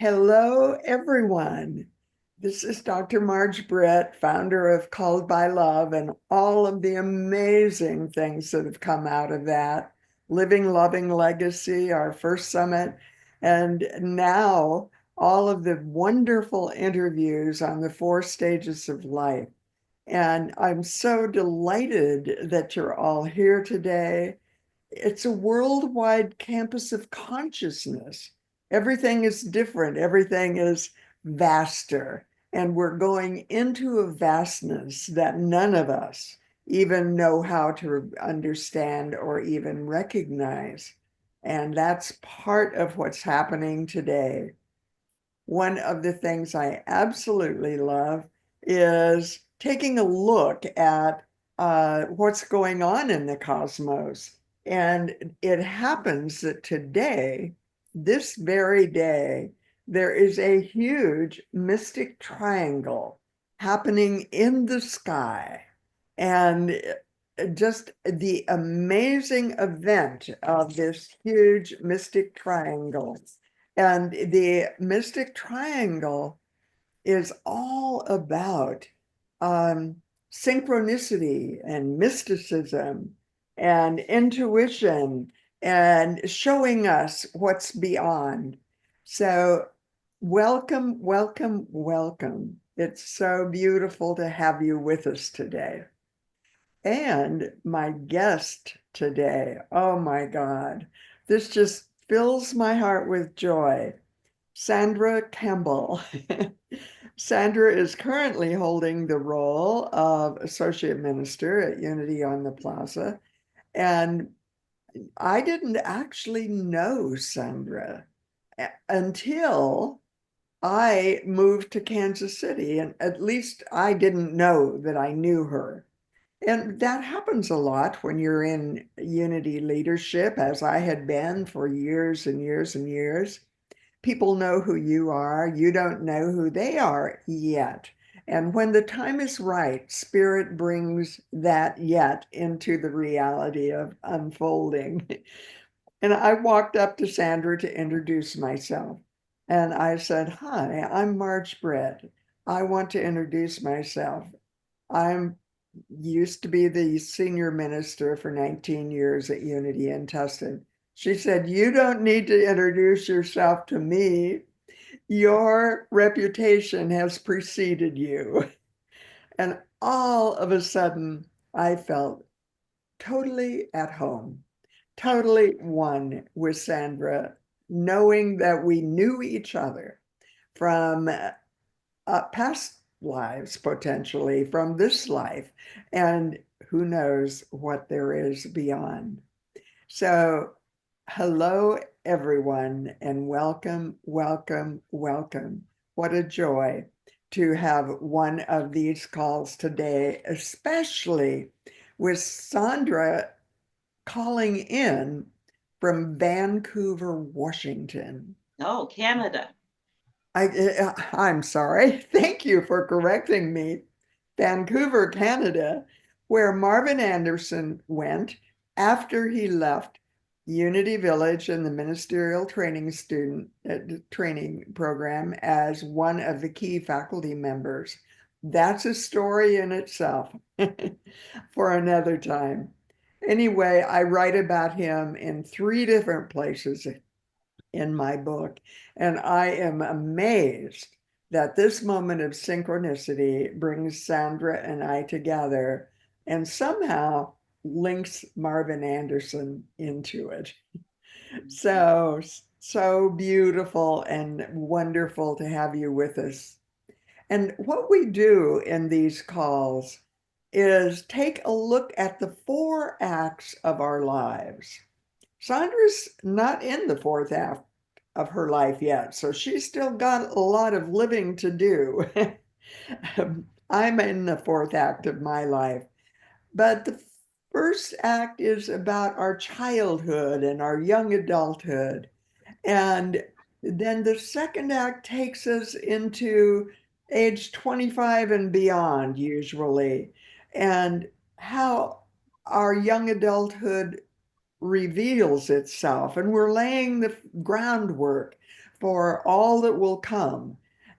Hello, everyone. This is Dr. Marj Brett, founder of Called by Love, and all of the amazing things that have come out of that. Living Loving Legacy, our first summit, and now all of the wonderful interviews on the four stages of life. And I'm so delighted that you're all here today. It's a worldwide campus of consciousness. Everything is different, everything is vaster, and we're going into a vastness that none of us even know how to understand or even recognize. And that's part of what's happening today. One of the things I absolutely love is taking a look at what's going on in the cosmos. And it happens that today, this very day, there is a huge mystic triangle happening in the sky. And just the amazing event of this huge mystic triangle. And the mystic triangle is all about um, synchronicity and mysticism and intuition and showing us what's beyond. So, welcome, welcome, welcome. It's so beautiful to have you with us today. And my guest today, oh my God, this just fills my heart with joy. Sandra Campbell. Sandra is currently holding the role of Associate Minister at Unity on the Plaza. And I didn't actually know Sandra until I moved to Kansas City. And at least I didn't know that I knew her. And that happens a lot when you're in Unity leadership, as I had been for years and years and years. People know who you are. You don't know who they are yet. And when the time is right, Spirit brings that yet into the reality of unfolding. And I walked up to Sandra to introduce myself. And I said, "Hi, I'm Marj Brett. I want to introduce myself. I'm used to be the senior minister for 19 years at Unity in Tustin." She said, "You don't need to introduce yourself to me. Your reputation has preceded you." And all of a sudden, I felt totally at home, totally one with Sandra, knowing that we knew each other from past lives, potentially from this life, and who knows what there is beyond. So, hello, everyone, and welcome, welcome, welcome. What a joy to have one of these calls today, especially with Sandra calling in from Vancouver, Washington. Oh, Canada. I'm sorry. Thank you for correcting me. Vancouver, Canada, where Marvin Anderson went after he left Unity Village and the ministerial training program as one of the key faculty members. That's a story in itself for another time. Anyway, I write about him in three different places in my book. And I am amazed that this moment of synchronicity brings Sandra and I together and somehow links Marvin Anderson into it. So, so beautiful and wonderful to have you with us. And what we do in these calls is take a look at the four acts of our lives. Sandra's not in the fourth act of her life yet, so she's still got a lot of living to do. I'm in the fourth act of my life, but the first act is about our childhood and our young adulthood. And then the second act takes us into age 25 and beyond, usually, and how our young adulthood reveals itself, and we're laying the groundwork for all that will come.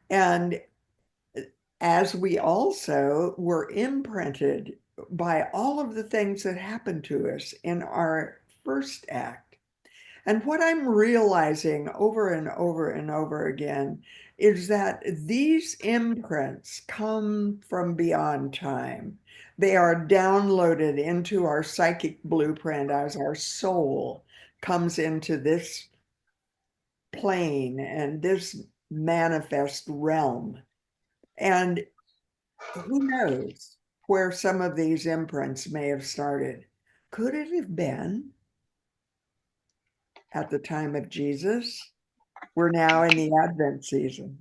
And as we also were imprinted by all of the things that happened to us in our first act. And what I'm realizing over and over and over again is that these imprints come from beyond time. They are downloaded into our psychic blueprint as our soul comes into this plane and this manifest realm. And who knows where some of these imprints may have started? Could it have been at the time of Jesus? We're now in the Advent season.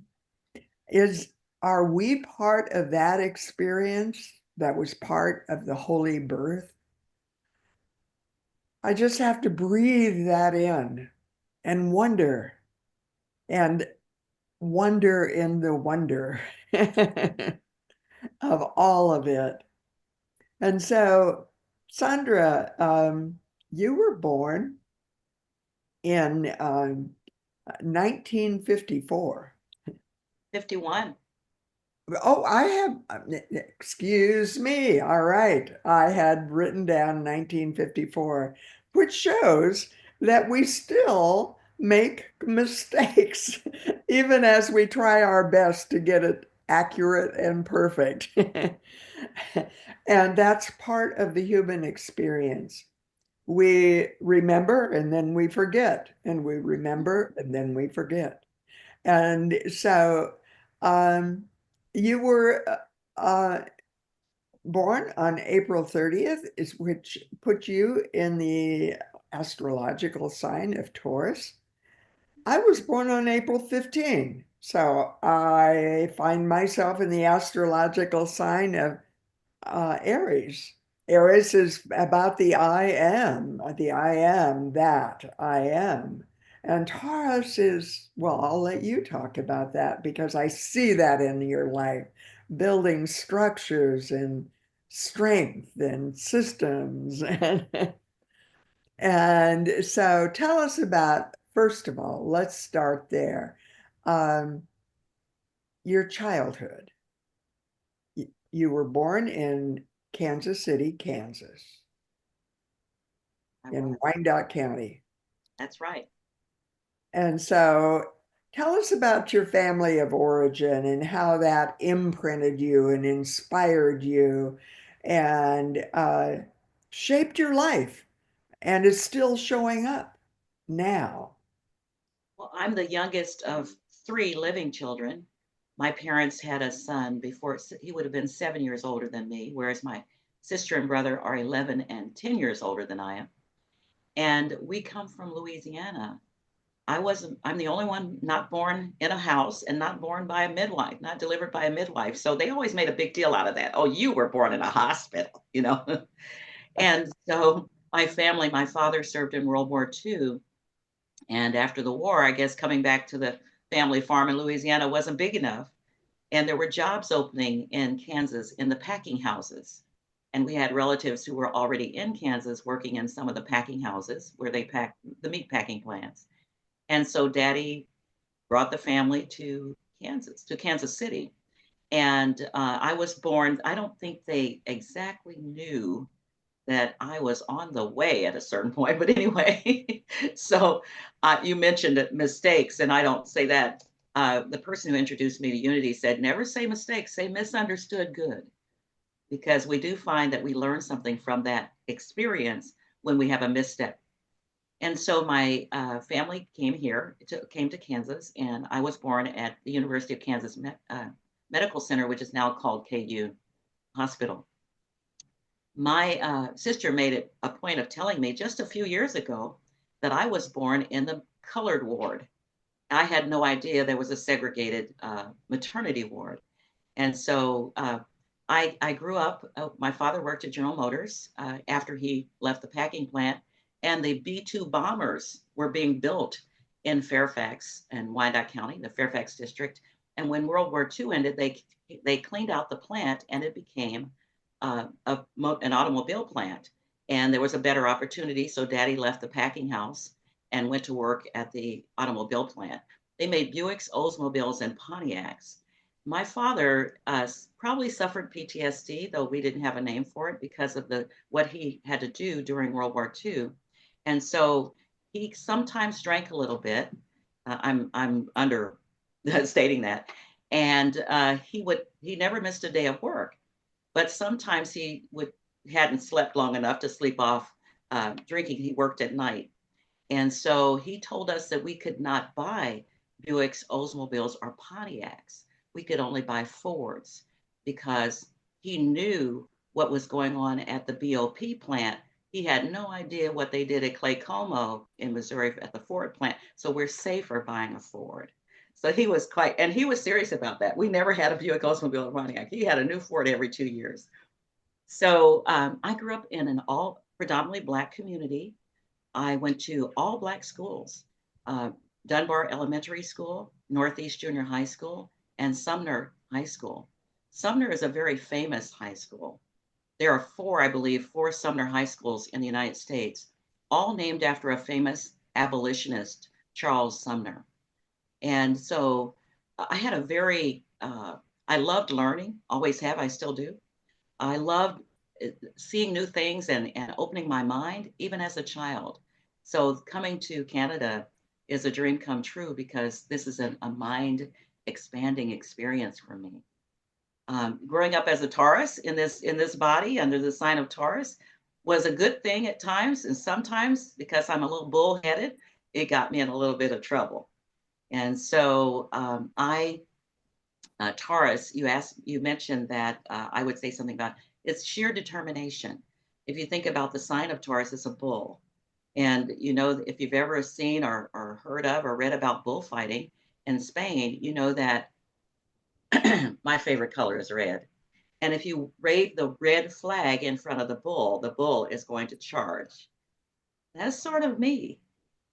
Are we part of that experience that was part of the holy birth? I just have to breathe that in and and wonder in the wonder of all of it. And so, Sandra, you were born in 1954. 51. Oh, I have, excuse me. All right. I had written down 1954, which shows that we still make mistakes, even as we try our best to get it accurate and perfect. And that's part of the human experience. We remember and then we forget, and we remember and then we forget. And so, um, you were born on April 30th, which put you in the astrological sign of Taurus. I was born on April 15th, so I find myself in the astrological sign of Aries. Aries is about the I am that I am. And Taurus is, well, I'll let you talk about that because I see that in your life, building structures and strength and systems. And so tell us about, first of all, let's start there. Um, your childhood. You were born in Kansas City, Kansas, in Wyandotte County. That's right. And so tell us about your family of origin and how that imprinted you and inspired you and shaped your life and is still showing up now. Well, I'm the youngest of three living children. My parents had a son before he would have been 7 years older than me, whereas my sister and brother are 11 and 10 years older than I am. And we come from Louisiana. I'm the only one not born in a house and not born by a midwife, not delivered by a midwife. So they always made a big deal out of that. Oh, you were born in a hospital, you know? And so my father served in World War II. And after the war, I guess coming back to the family farm in Louisiana wasn't big enough. And there were jobs opening in Kansas in the packing houses. And we had relatives who were already in Kansas working in some of the packing houses where they packed the meat packing plants. And so daddy brought the family to Kansas City. And I was born, I don't think they exactly knew that I was on the way at a certain point. But anyway, so you mentioned mistakes, and I don't say that. The person who introduced me to Unity said, never say mistakes, say misunderstood good, because we do find that we learn something from that experience when we have a misstep. And so my family came to Kansas, and I was born at the University of Kansas Medical Center, which is now called KU Hospital. My sister made it a point of telling me just a few years ago that I was born in the colored ward. I had no idea there was a segregated maternity ward. And so I grew up, my father worked at General Motors after he left the packing plant, and the B-2 bombers were being built in Fairfax and Wyandotte County, the Fairfax district. And when World War II ended, they cleaned out the plant and it became an automobile plant. and there was a better opportunity. So Daddy left the packing house and went to work at the automobile plant. They made Buicks, Oldsmobiles, and Pontiacs. My father probably suffered PTSD, though we didn't have a name for it because of the what he had to do during World War II, and so he sometimes drank a little bit. I'm understating that, and he never missed a day of work, but sometimes he would hadn't slept long enough to sleep off drinking. He worked at night, and so he told us that we could not buy Buicks, Oldsmobiles, or Pontiacs. We could only buy Fords because he knew what was going on at the BOP plant. He had no idea what they did at Clay Como in Missouri at the Ford plant. So we're safer buying a Ford. So he was and he was serious about that. We never had a Buick, Oldsmobile, or Pontiac. He had a new Ford every 2 years. So I grew up in an all predominantly Black community. I went to all Black schools, uh, Dunbar Elementary School, Northeast Junior High School, and Sumner High School. Sumner is a very famous high school. There are four, I believe, four Sumner high schools in the United States, all named after a famous abolitionist, Charles Sumner. And so I had a I loved learning, always have, I still do. I loved seeing new things and opening my mind, even as a child. So coming to Canada is a dream come true because this is a mind expanding experience for me. Growing up as a Taurus in this body under the sign of Taurus was a good thing at times, and sometimes because I'm a little bullheaded, it got me in a little bit of trouble. And so Taurus, you mentioned that I would say something about it's sheer determination. If you think about the sign of Taurus, it's a bull. And you know, if you've ever seen or heard of or read about bullfighting in Spain, you know that my favorite color is red. And if you wave the red flag in front of the bull is going to charge. That's sort of me.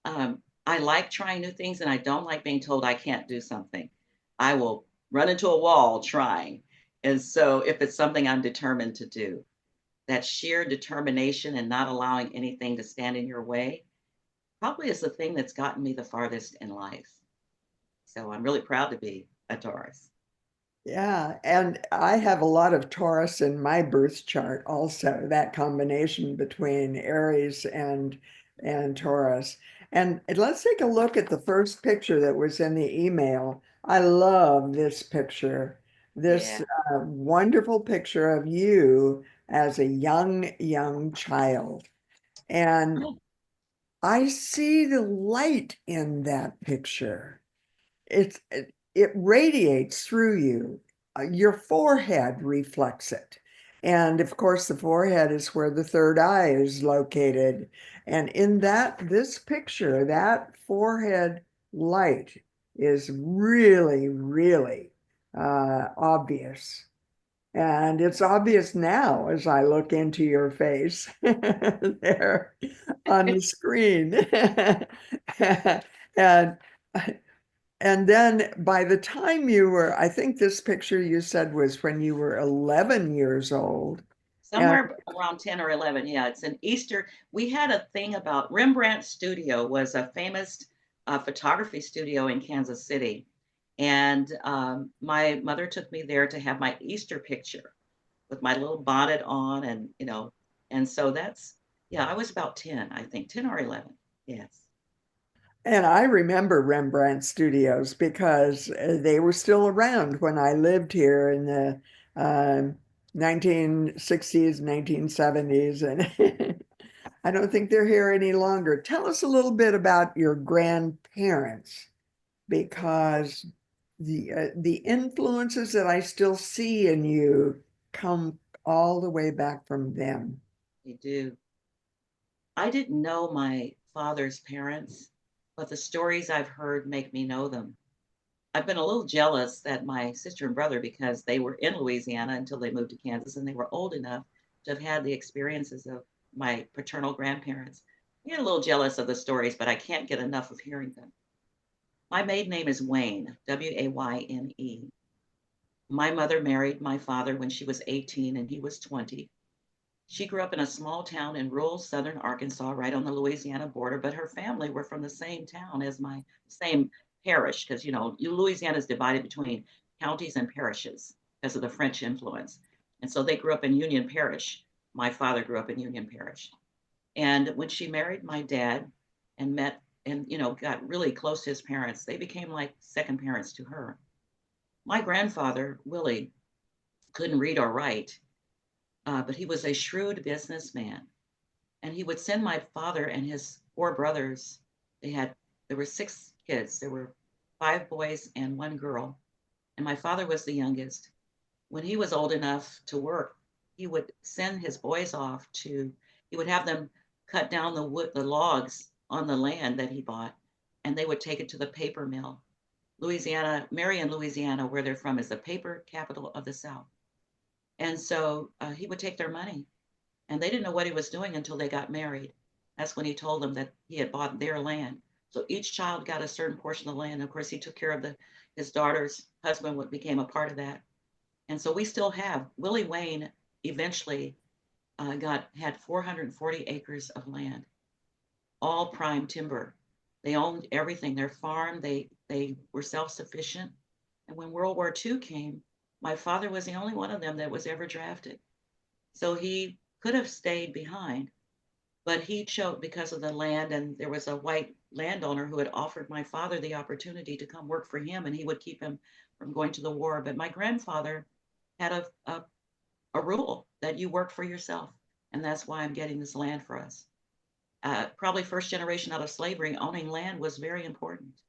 I like trying new things and I don't like being told I can't do something. I will run into a wall trying. And so if it's something I'm determined to do, that sheer determination and not allowing anything to stand in your way probably is the thing that's gotten me the farthest in life. So I'm really proud to be a Taurus. Yeah, and I have a lot of Taurus in my birth chart also, that combination between Aries and Taurus. And let's take a look at the first picture that was in the email. I love this picture. This Yeah. wonderful picture of you as a young child. And I see the light in that picture. It radiates through you. Your forehead reflects it. And of course, the forehead is where the third eye is located. And in this picture, that forehead light is really obvious. And it's obvious now as I look into your face there on the screen. And and then by the time you were, I think this picture you said was when you were 11 years old. And Somewhere around 10 or 11. Yeah, it's an Easter. We had a thing about Rembrandt Studio was a famous photography studio in Kansas City. And my mother took me there to have my Easter picture with my little bonnet on and, you know, and so yeah, I was about 10, I think, 10 or 11. Yes. I remember Rembrandt Studios because they were still around when I lived here in the 1960s, 1970s, and I don't think they're here any longer. Tell us a little bit about your grandparents because the influences that I still see in you come all the way back from them. They do. I didn't know my father's parents, but the stories I've heard make me know them. I've been a little jealous that my sister and brother, because they were in Louisiana until they moved to Kansas and they were old enough to have had the experiences of my paternal grandparents. I get a little jealous of the stories, but I can't get enough of hearing them. My maiden name is Wayne, Wayne. My mother married my father when she was 18 and he was 20. She grew up in a small town in rural southern Arkansas, right on the Louisiana border, but her family were from the same town as my same parish, because Louisiana is divided between counties and parishes because of the French influence. And so they grew up in Union Parish. My father grew up in Union Parish. And when she married my dad and met and got really close to his parents, they became like second parents to her. My grandfather, Willie, couldn't read or write, but he was a shrewd businessman. And he would send my father and his four brothers. There were six kids. There were five boys and one girl, and my father was the youngest. When he was old enough to work, he would send his boys off to. He would have them cut down the logs on the land that he bought, and they would take it to the paper mill. Louisiana, Marion, Louisiana, where they're from, is the paper capital of the South. And so he would take their money, and they didn't know what he was doing until they got married. That's when he told them that he had bought their land. So each child got a certain portion of the land. Of course, he took care of his daughter's husband, became a part of that. And so we still have Willie Wayne eventually had 440 acres of land, all prime timber. They owned everything. Their farm, they were self-sufficient. And when World War II came, my father was the only one of them that was ever drafted. So he could have stayed behind, but he chose because of the land, and there was a white landowner who had offered my father the opportunity to come work for him, and he would keep him from going to the war. But my grandfather had a rule that you work for yourself, and that's why I'm getting this land for us. Probably first generation out of slavery, owning land was very important.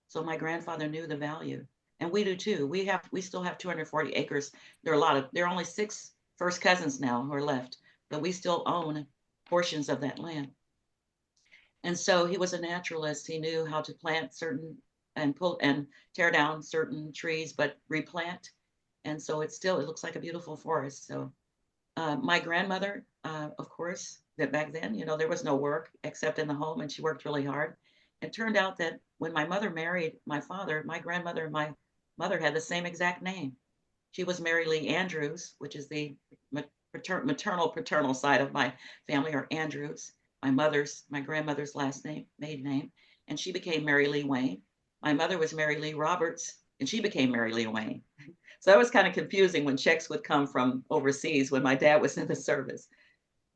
So my grandfather knew the value, and we do too. We still have 240 acres. There are only six first cousins now who are left, but we still own portions of that land. And so he was a naturalist. He knew how to plant certain and pull and tear down certain trees, but replant. And so it looks like a beautiful forest. So my grandmother, of course, that back then, there was no work except in the home, and she worked really hard. It turned out that when my mother married my father, my grandmother and my mother had the same exact name. She was Mary Lee Andrews, which is the maternal paternal side of my family, or Andrews. My grandmother's last name, maiden name, and she became Mary Lee Wayne. My mother was Mary Lee Roberts, and she became Mary Lee Wayne. So that was kind of confusing when checks would come from overseas when my dad was in the service.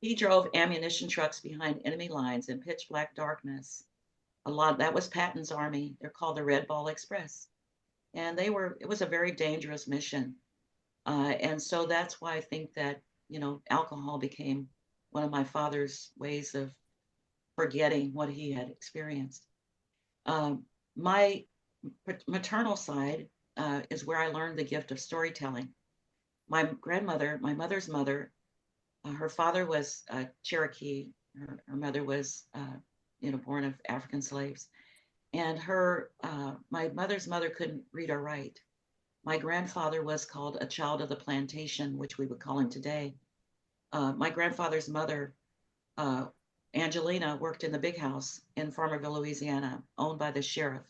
He drove ammunition trucks behind enemy lines in pitch black darkness. That was Patton's army. They're called the Red Ball Express. And it was a very dangerous mission. And so that's why I think that, alcohol became one of my father's ways of forgetting what he had experienced. My maternal side is where I learned the gift of storytelling. My mother's mother, her father was Cherokee. Her mother was, born of African slaves. And my mother's mother couldn't read or write. My grandfather was called a child of the plantation, which we would call him today. My grandfather's mother, Angelina, worked in the big house in Farmerville, Louisiana, owned by the sheriff.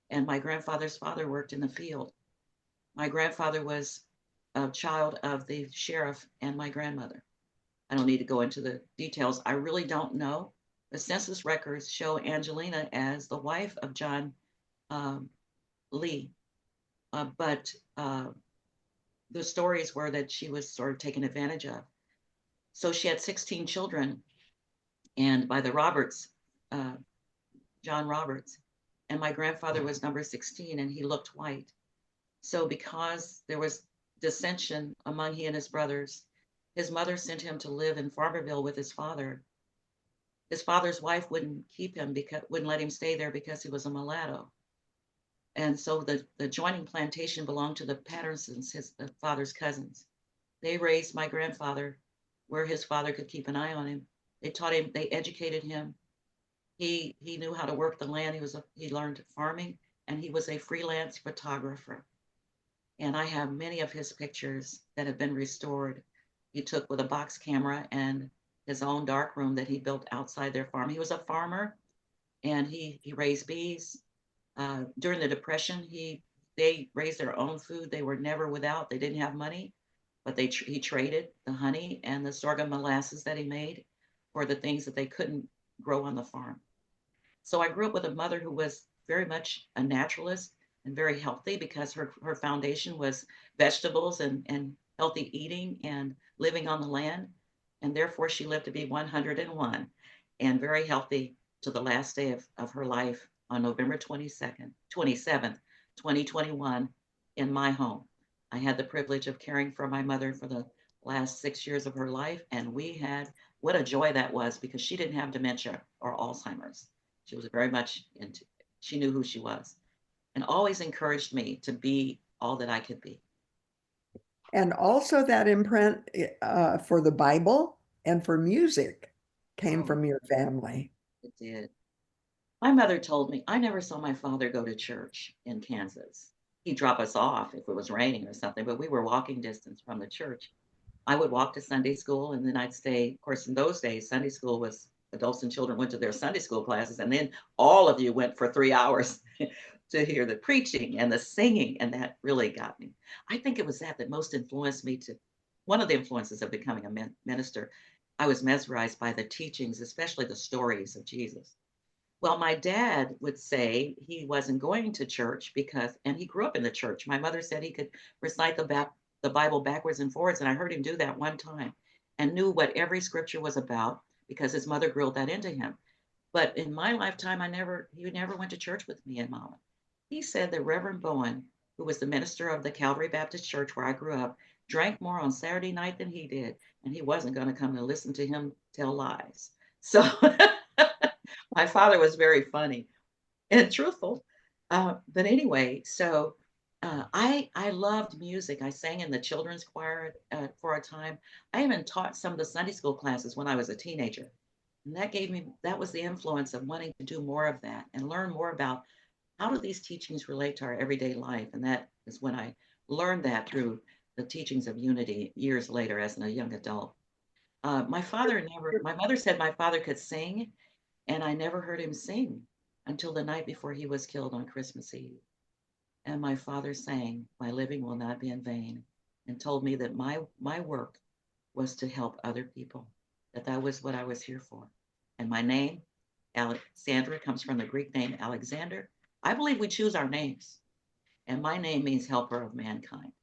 And my grandfather's father worked in the field. My grandfather was a child of the sheriff and my grandmother. I don't need to go into the details. I really don't know. The census records show Angelina as the wife of John Lee, but the stories were that she was sort of taken advantage of. So she had 16 children, and by the Roberts, John Roberts, and my grandfather was number 16, and he looked white. So because there was dissension among he and his brothers, his mother sent him to live in Farmerville with his father. His father's wife wouldn't let him stay there because he was a mulatto. And so the adjoining plantation belonged to the Pattersons, the father's cousins. They raised my grandfather where his father could keep an eye on him. They taught him, they educated him. He knew how to work the land. He learned farming, and he was a freelance photographer. And I have many of his pictures that have been restored. He took with a box camera and his own dark room that he built outside their farm. He was a farmer, and he raised bees. During the Depression, they raised their own food. They were never without. They didn't have money. but he traded the honey and the sorghum molasses that he made for the things that they couldn't grow on the farm. So I grew up with a mother who was very much a naturalist and very healthy because her foundation was vegetables and healthy eating and living on the land. And therefore, she lived to be 101 and very healthy to the last day of her life on November 27th, 2021, in my home. I had the privilege of caring for my mother for the last 6 years of her life. And we had, what a joy that was because she didn't have dementia or Alzheimer's. She was very much into, she knew who she was and always encouraged me to be all that I could be. And also that imprint for the Bible and for music came Oh, from your family. it did. My mother told me I never saw my father go to church in Kansas. He'd drop us off if it was raining or something, but we were walking distance from the church. I would walk to Sunday school and then I'd stay. Of course, in those days, Sunday school was adults and children went to their Sunday school classes, and then all of you went for 3 hours to hear the preaching and the singing. And that really got me. I think it was that most influenced me to one of the influences of becoming a minister. I was mesmerized by the teachings, especially the stories of Jesus. Well, my dad would say he wasn't going to church because, and he grew up in the church. My mother said he could recite the Bible backwards and forwards, and I heard him do that one time, and knew what every scripture was about because his mother drilled that into him. But in my lifetime, he never went to church with me and Mama. He said that Reverend Bowen, who was the minister of the Calvary Baptist Church where I grew up, drank more on Saturday night than he did, and he wasn't going to come to listen to him tell lies. So my father was very funny and truthful. But anyway, so I loved music. I sang in the children's choir for a time. I even taught some of the Sunday school classes when I was a teenager. And that was the influence of wanting to do more of that and learn more about how do these teachings relate to our everyday life. And that is when I learned that through the teachings of unity years later as a young adult. My mother said my father could sing, and I never heard him sing until the night before he was killed on Christmas Eve. And my father sang, "My living will not be in vain," and told me that my work was to help other people, that was what I was here for. And my name, Sandra, comes from the Greek name Alexander. I believe we choose our names, and my name means helper of mankind.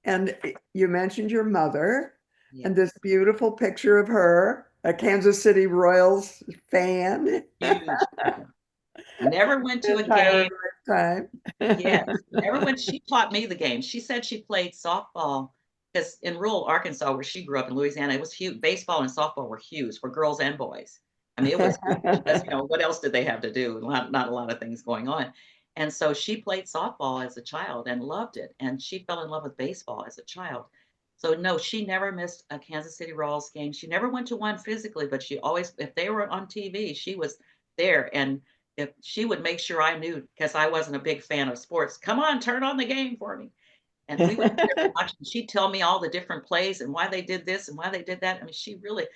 And you mentioned your mother Yeah, and this beautiful picture of her, a Kansas City Royals fan. huge fan. Never went to a Entire game. lifetime. Yes, never went. She taught me the game. She said she played softball because in rural Arkansas, where she grew up in Louisiana, it was huge. Baseball and softball were huge for girls and boys. I mean, it was huge because what else did they have to do? Not a lot of things going on. And so she played softball as a child and loved it. And she fell in love with baseball as a child. So no, she never missed a Kansas City Royals game. She never went to one physically, but she always, if they were on TV, she was there. And if she would make sure I knew because I wasn't a big fan of sports, come on, turn on the game for me. And we would sit there and watch, and she'd tell me all the different plays and why they did this and why they did that. I mean, she really,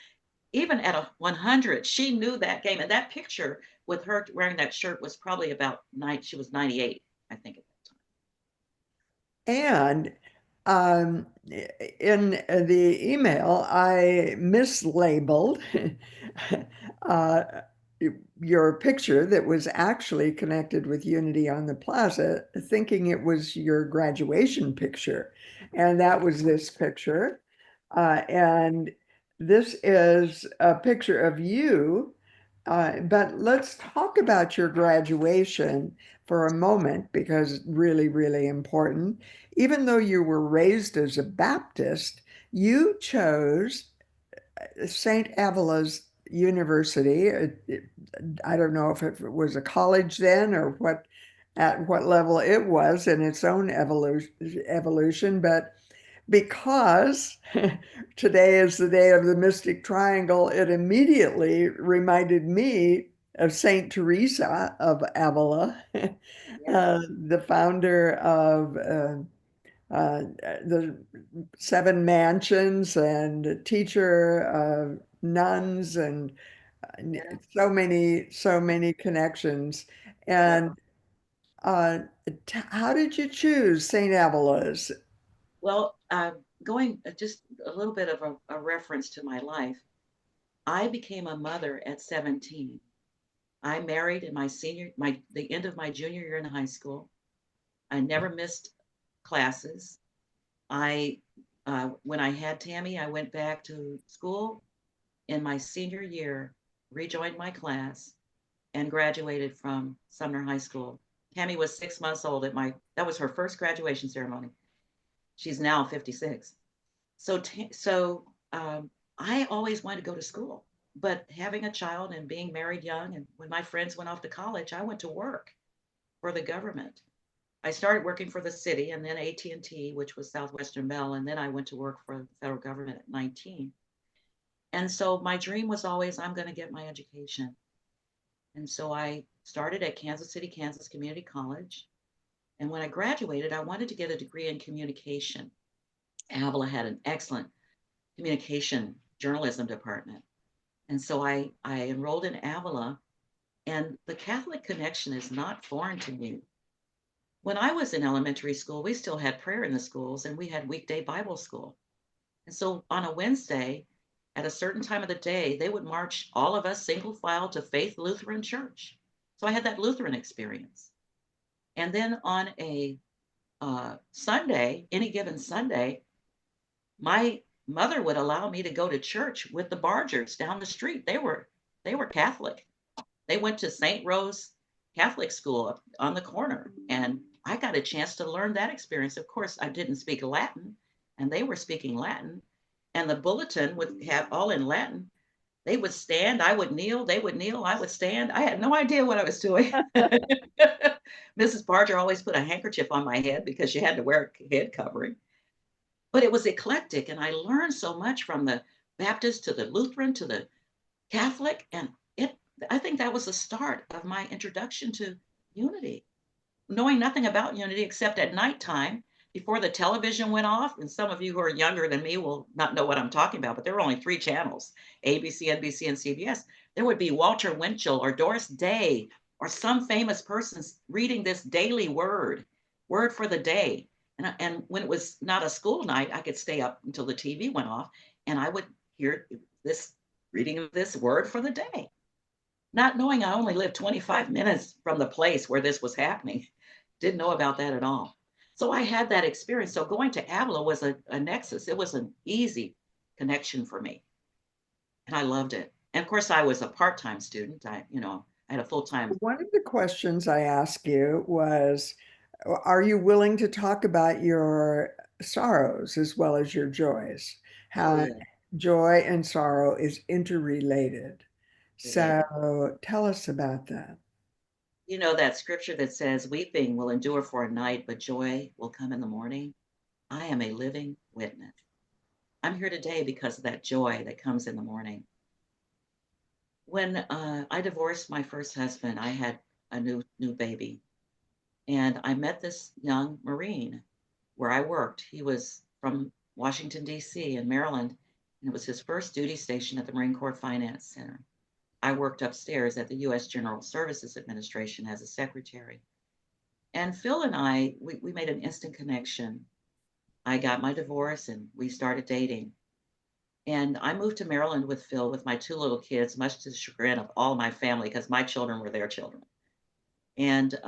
even at a 100, she knew that game. And that picture with her wearing that shirt was probably about she was 98, I think, at that And in the email, I mislabeled uh, your picture that was actually connected with Unity on the Plaza, thinking it was your graduation picture. And that was this picture. And this is a picture of you. But let's talk about your graduation for a moment because really, really important. Even though you were raised as a Baptist, you chose St. Avila's University. I don't know if it was a college then or at what level it was in its own evolution, but because today is the day of the Mystic Triangle, it immediately reminded me of Saint Teresa of Avila, time. the founder of the seven mansions and teacher of nuns and Yeah, so many connections. yeah. And uh, how did you choose St. Avila's? Well, going just a little bit of a reference to my life. I became a mother at 17. I married in the end of my junior year in high school. I never missed classes. I when I had Tammy, I went back to school in my senior year, rejoined my class, and graduated from Sumner High School. Tammy was 6 months old at my that was her first graduation ceremony. She's now 56. So I always wanted to go to school, but having a child and being married young, and when my friends went off to college, I went to work for the government. I started working for the city and then AT&T, which was Southwestern Bell, and then I went to work for the federal government at 19. And so my dream was always, I'm going to get my education. And so I started at Kansas City, Kansas Community College. And when I graduated, I wanted to get a degree in communication. Avila had an excellent communication journalism department. And so I enrolled in Avila, and the Catholic connection is not foreign to me. When I was in elementary school, we still had prayer in the schools and we had weekday Bible school. And so on a Wednesday, at a certain time of the day, they would march all of us single file to Faith Lutheran Church. So I had that Lutheran experience. And then on a Sunday, any given Sunday, my mother would allow me to go to church with the Bargers down the street. They were Catholic. They went to St. Rose Catholic School on the corner, and I got a chance to learn that experience. Of course, I didn't speak Latin, and they were speaking Latin, and the bulletin would have all in Latin. They would stand, I would kneel, they would kneel, I would stand. I had no idea what I was doing. Mrs. Barger always put a handkerchief on my head because she had to wear a head covering. But it was eclectic, and I learned so much from the Baptist to the Lutheran to the Catholic, and it I think that was the start of my introduction to unity, knowing nothing about unity except at nighttime before the television went off. And some of you who are younger than me will not know what I'm talking about, but there were only three channels: ABC, NBC, and CBS. There would be Walter Winchell or Doris Day or some famous person reading this daily word for the day. And when it was not a school night, I could stay up until the TV went off and I would hear this reading of this word for the day, not knowing I only lived 25 minutes from the place where this was happening. Didn't know about that at all. So I had that experience. So going to Avila was a nexus. It was an easy connection for me. And I loved it. And of course, I was a part-time student. I had a full-time. One of the questions I asked you was, are you willing to talk about your sorrows as well as your joys? Oh, How yeah, joy and sorrow is interrelated. it is. So tell us about that. You know that scripture that says, weeping will endure for a night, but joy will come in the morning? I am a living witness. I'm here today because of that joy that comes in the morning. When I divorced my first husband, I had a new baby, and I met this young Marine where I worked. He was from Washington D.C. in Maryland, and it was his first duty station at the Marine Corps Finance Center. I worked upstairs at the U.S. General Services Administration as a secretary. And Phil and we made an instant connection. I got my divorce and we started dating. And I moved to Maryland with Phil with my two little kids, much to the chagrin of all my family because my children were their children. And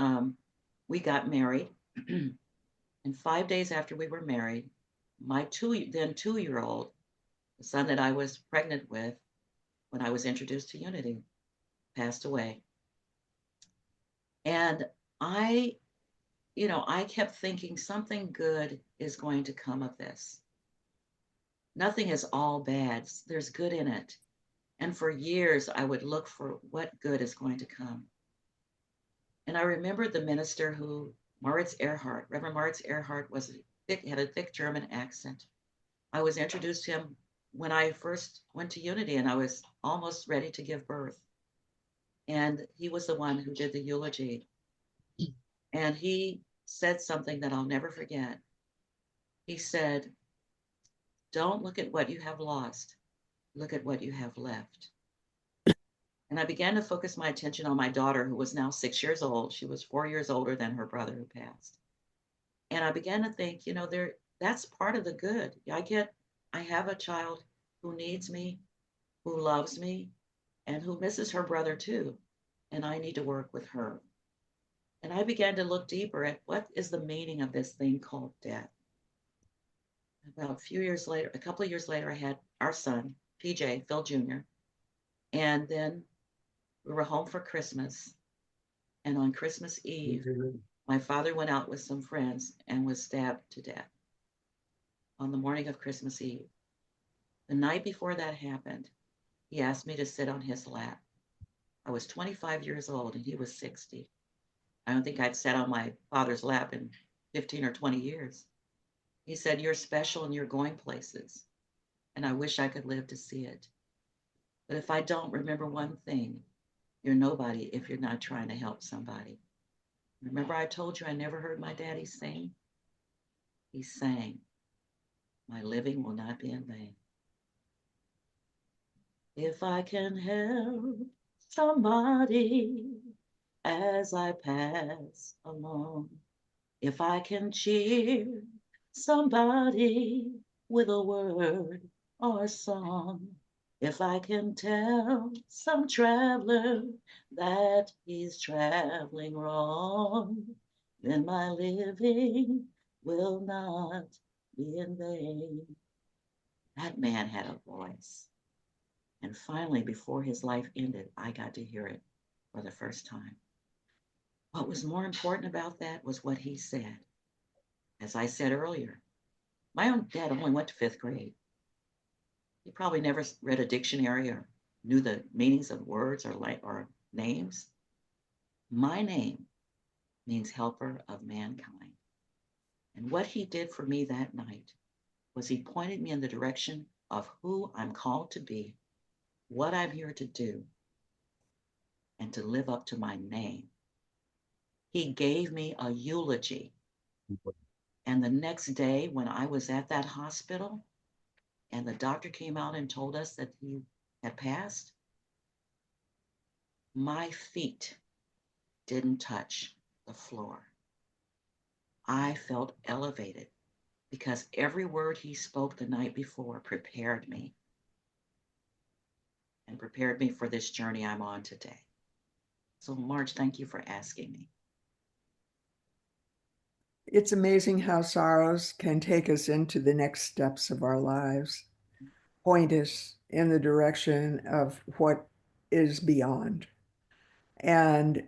we got married. And 5 days after we were married, my then 2 year old, the son that I was pregnant with when I was introduced to Unity, passed away. And I, I kept thinking something good is going to come of this. Nothing is all bad, there's good in it. And for years, I would look for what good is going to come. And I remembered the minister who, Reverend Moritz Earhart, had a thick German accent. I was introduced to him when I first went to Unity and I was almost ready to give birth. And he was the one who did the eulogy. And he said something that I'll never forget. He said, "Don't look at what you have lost, look at what you have left." And I began to focus my attention on my daughter, who was now 6 years old. She was 4 years older than her brother who passed. And I began to think, that's part of the good. I have a child who needs me, who loves me, and who misses her brother too. And I need to work with her. And I began to look deeper at what is the meaning of this thing called death. About a few years later, a couple of years later, I had our son, PJ, Phil Jr. And then we were home for Christmas. And on Christmas Eve, my father went out with some friends and was stabbed to death on the morning of Christmas Eve. The night before that happened, he asked me to sit on his lap. I was 25 years old and he was 60. I don't think I'd sat on my father's lap in 15 or 20 years. He said, "You're special and you're going places. And I wish I could live to see it. But if I don't, remember one thing, you're nobody if you're not trying to help somebody." Remember, I told you I never heard my daddy sing? He sang, "My living will not be in vain." If I can help somebody as I pass along, if I can cheer somebody with a word or song, if I can tell some traveler that he's traveling wrong, then my living will not be in vain. That man had a voice. And finally, before his life ended, I got to hear it for the first time. What was more important about that was what he said. As I said earlier, my own dad only went to fifth grade. He probably never read a dictionary or knew the meanings of words or names. My name means helper of mankind. And what he did for me that night was he pointed me in the direction of who I'm called to be, what I'm here to do, and to live up to my name. He gave me a eulogy. And the next day, when I was at that hospital and the doctor came out and told us that he had passed, my feet didn't touch the floor. I felt elevated because every word he spoke the night before prepared me and prepared me for this journey I'm on today. So, Marge, thank you for asking me. It's amazing how sorrows can take us into the next steps of our lives, point us in the direction of what is beyond, and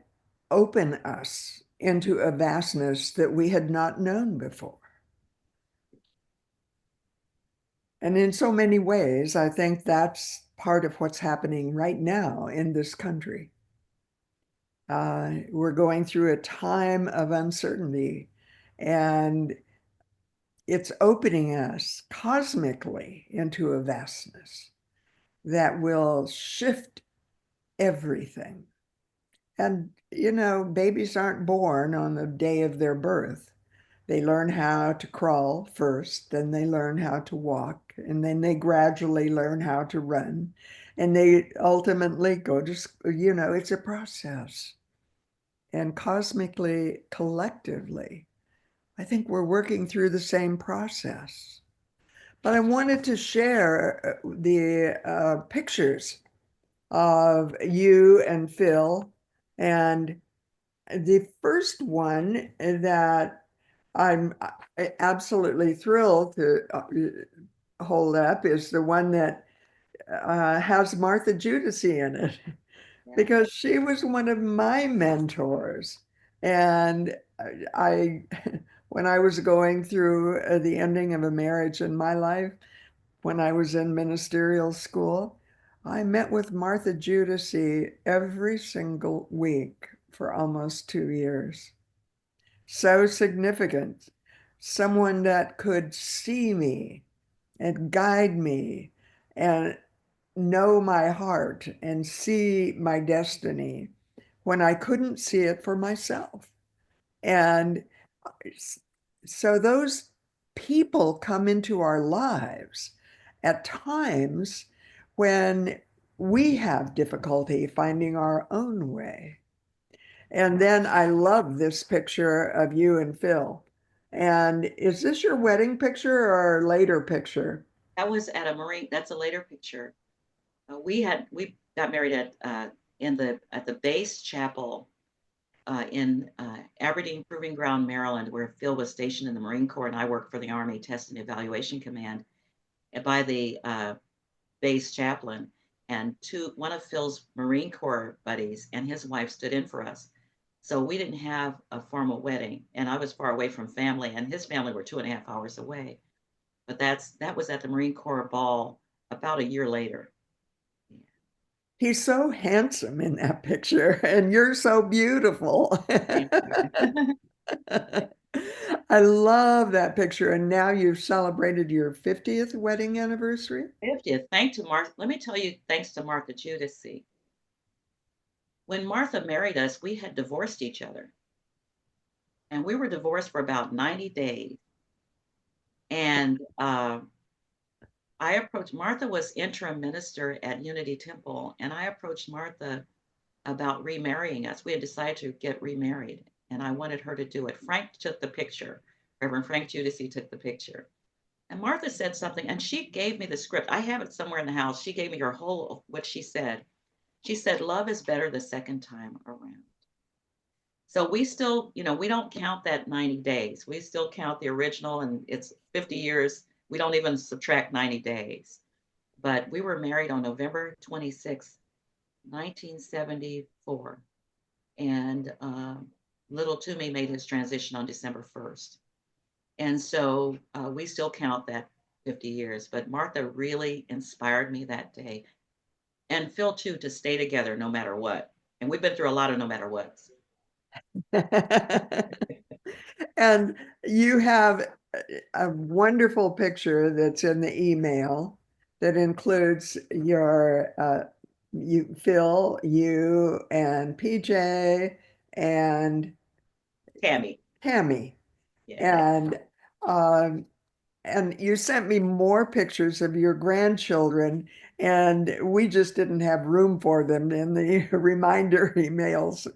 open us into a vastness that we had not known before. And in so many ways, I think that's part of what's happening right now in this country. We're going through a time of uncertainty, and it's opening us cosmically into a vastness that will shift everything. And, babies aren't born on the day of their birth. They learn how to crawl first, then they learn how to walk, and then they gradually learn how to run. And they ultimately go to school. It's a process. And cosmically, collectively, I think we're working through the same process. But I wanted to share the pictures of you and Phil. And the first one that I'm absolutely thrilled to hold up is the one that has Martha Judici in it, Yeah. because she was one of my mentors. And I, when I was going through the ending of a marriage in my life, when I was in ministerial school, I met with Martha Judici every single week for almost 2 years. So significant. Someone that could see me and guide me and know my heart and see my destiny when I couldn't see it for myself. And so those people come into our lives at times when we have difficulty finding our own way. And then I love this picture of you and Phil. And is this your wedding picture or later picture? That was at a Marine, that's a later picture. We got married at the base chapel in Aberdeen Proving Ground, Maryland, where Phil was stationed in the Marine Corps, and I worked for the Army Test and Evaluation Command, and by the base chaplain. And one of Phil's Marine Corps buddies and his wife stood in for us. So we didn't have a formal wedding, and I was far away from family, and his family were 2.5 hours away. But that was at the Marine Corps ball about a year later. He's so handsome in that picture, and you're so beautiful. Thank you. I love that picture. And now you've celebrated your 50th wedding anniversary. 50th. Thanks to Martha. Let me tell you, thanks to Martha Judici. When Martha married us, we had divorced each other. And we were divorced for about 90 days. And I approached Martha was interim minister at Unity Temple, and I approached Martha about remarrying us. We had decided to get remarried, and I wanted her to do it. Frank took the picture. Reverend Frank Judici took the picture. And Martha said something, and she gave me the script. I have it somewhere in the house. She gave me her whole what she said. She said, "Love is better the second time around." So we still, we don't count that 90 days. We still count the original, and it's 50 years. We don't even subtract 90 days. But we were married on November 26, 1974. And little Toomey made his transition on December 1st. And so we still count that 50 years. But Martha really inspired me that day. And Phil, too, to stay together no matter what. And we've been through a lot of no matter what's. And you have a wonderful picture that's in the email that includes Phil, you, and PJ, and Tammy. Tammy. Yeah. And um, and you sent me more pictures of your grandchildren, and we just didn't have room for them in the reminder emails.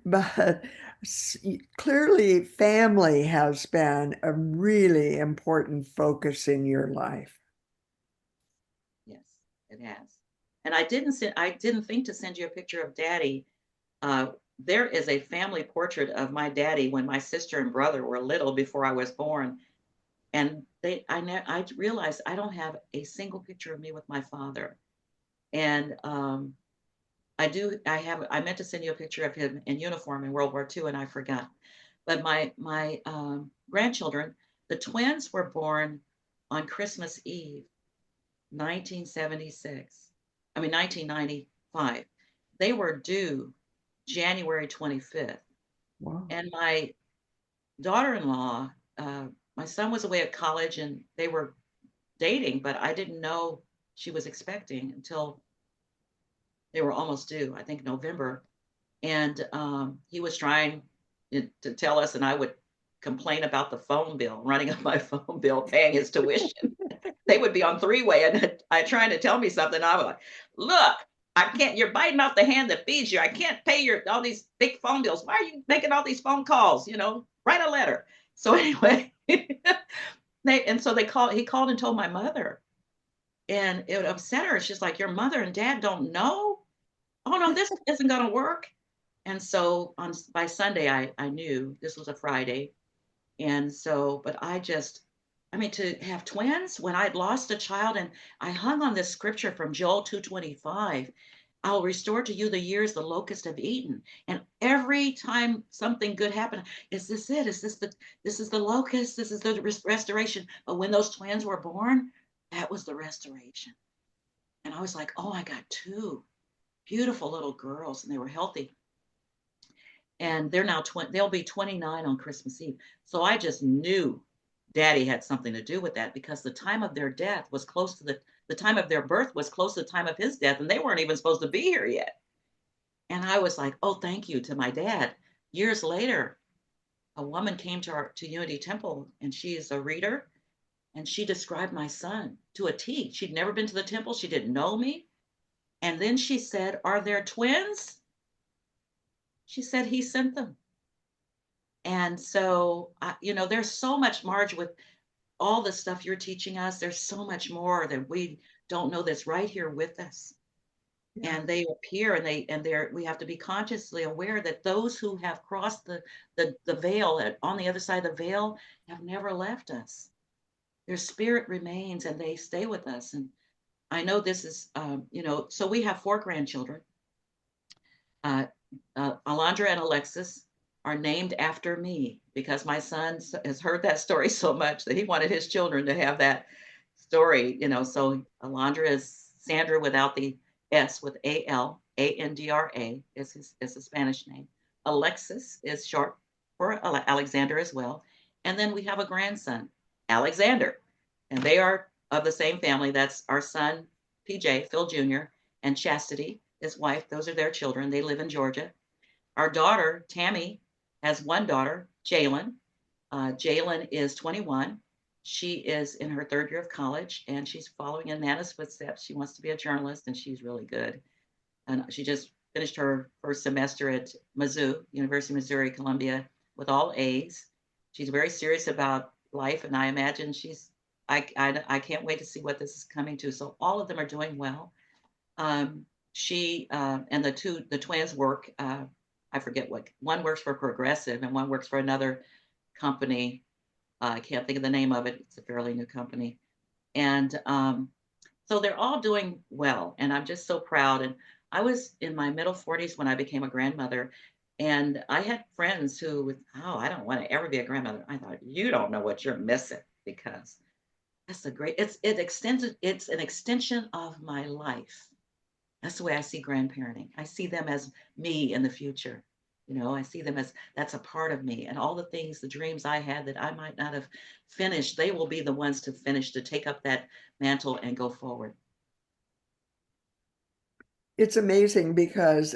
But clearly, family has been a really important focus in your life. Yes, it has. And I didn't think to send you a picture of Daddy. Uh, there is a family portrait of my daddy when my sister and brother were little before I was born. And I realized I don't have a single picture of me with my father. And I meant to send you a picture of him in uniform in World War II, and I forgot. But my grandchildren, the twins were born on Christmas Eve, 1976. I mean 1995. They were due January 25th. Wow. And my daughter-in-law, my son was away at college and they were dating, but I didn't know she was expecting until they were almost due, I think November. And he was trying to tell us, and I would complain about the phone bill, running up my phone bill, paying his tuition. They would be on three-way, and I trying to tell me something. I was like, "Look, I can't. You're biting off the hand that feeds you. I can't pay your all these big phone bills. Why are you making all these phone calls? Write a letter." So anyway, they called. He called and told my mother, and it upset her. She's like, "Your mother and dad don't know? Oh no, this isn't going to work." And so by Sunday, I knew this was a Friday. And so, but I mean, to have twins when I'd lost a child, and I hung on this scripture from Joel 2:25. I'll restore to you the years the locusts have eaten. And every time something good happened, is this it? This is the locust? This is the restoration. But when those twins were born, that was the restoration. And I was like, oh, I got two beautiful little girls, and they were healthy. And they'll be 29 on Christmas Eve. So I just knew Daddy had something to do with that, because the time of their death was close to the time of their birth was close to the time of his death, and they weren't even supposed to be here yet. And I was like, oh, thank you to my dad. Years later, a woman came to Unity Temple, and she is a reader, and she described my son to a T. She'd never been to the temple. She didn't know me. And then she said, "Are there twins?" She said, "He sent them." And so, there's so much, Marge, with all the stuff you're teaching us. There's so much more that we don't know that's right here with us. Yeah. And they appear, and we have to be consciously aware that those who have crossed the veil, on the other side of the veil, have never left us. Their spirit remains and they stay with us. And I know this is, so we have 4 grandchildren. Uh, Alondra and Alexis are named after me because my son has heard that story so much that he wanted his children to have that story. So Alondra is Sandra without the S, with Alandra is his Spanish name. Alexis is short for Alexander as well. And then we have a grandson, Alexander, and they are of the same family. That's our son, PJ, Phil Jr., and Chastity, his wife. Those are their children. They live in Georgia. Our daughter, Tammy, has one daughter, Jalen. Jalen is 21. She is in her 3rd year of college and she's following in Nana's footsteps. She wants to be a journalist and she's really good. And she just finished her first semester at Mizzou, University of Missouri, Columbia, with all A's. She's very serious about life, and I imagine I can't wait to see what this is coming to. So all of them are doing well. She and the twins work. I forget what one works for Progressive and one works for another company. I can't think of the name of it. It's a fairly new company, and so they're all doing well, and I'm just so proud. And I was in my middle 40s when I became a grandmother, and I had friends who would, oh, I don't want to ever be a grandmother. I thought, you don't know what you're missing because that's a great. It's an extension of my life. That's the way I see grandparenting. I see them as me in the future. I see them as that's a part of me. And all the things, the dreams I had that I might not have finished, they will be the ones to finish, to take up that mantle and go forward. It's amazing because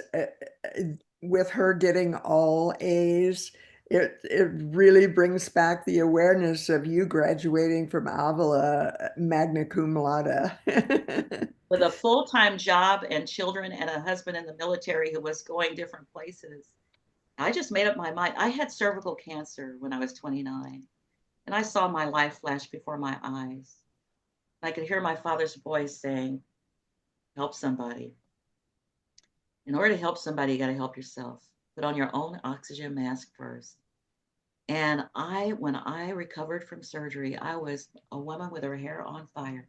with her getting all A's, it really brings back the awareness of you graduating from Avila magna cum laude. With a full time job and children and a husband in the military who was going different places, I just made up my mind. I had cervical cancer when I was 29, and I saw my life flash before my eyes. I could hear my father's voice saying, help somebody. In order to help somebody, you got to help yourself. Put on your own oxygen mask first. And when I recovered from surgery, I was a woman with her hair on fire.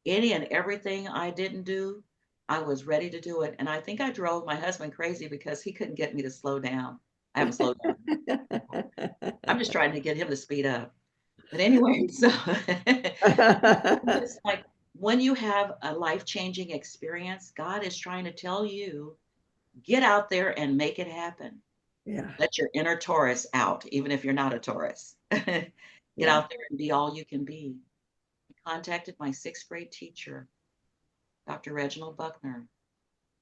Any and everything I didn't do, I was ready to do it. And I think I drove my husband crazy because he couldn't get me to slow down. I haven't slowed down. I'm just trying to get him to speed up. But anyway, so it's like when you have a life changing experience, God is trying to tell you, get out there and make it happen. Yeah, Let your inner Taurus out, even if you're not a Taurus. Get yeah. out there and be all you can be. I contacted my 6th grade teacher, Dr. Reginald Buckner,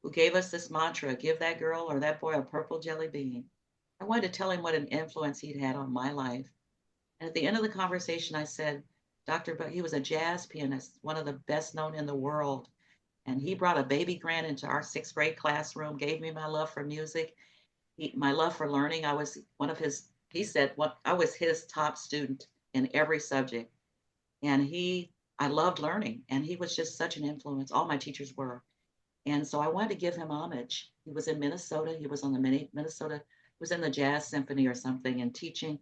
who gave us this mantra, give that girl or that boy a purple jelly bean. I wanted to tell him what an influence he'd had on my life. And at the end of the conversation, I said, he was a jazz pianist, one of the best known in the world. And he brought a baby grand into our 6th grade classroom, gave me my love for music, my love for learning. I was he said, I was his top student in every subject. And I loved learning. And he was just such an influence. All my teachers were. And so I wanted to give him homage. He was in Minnesota. He was on the Minnesota, he was in the jazz symphony or something and teaching.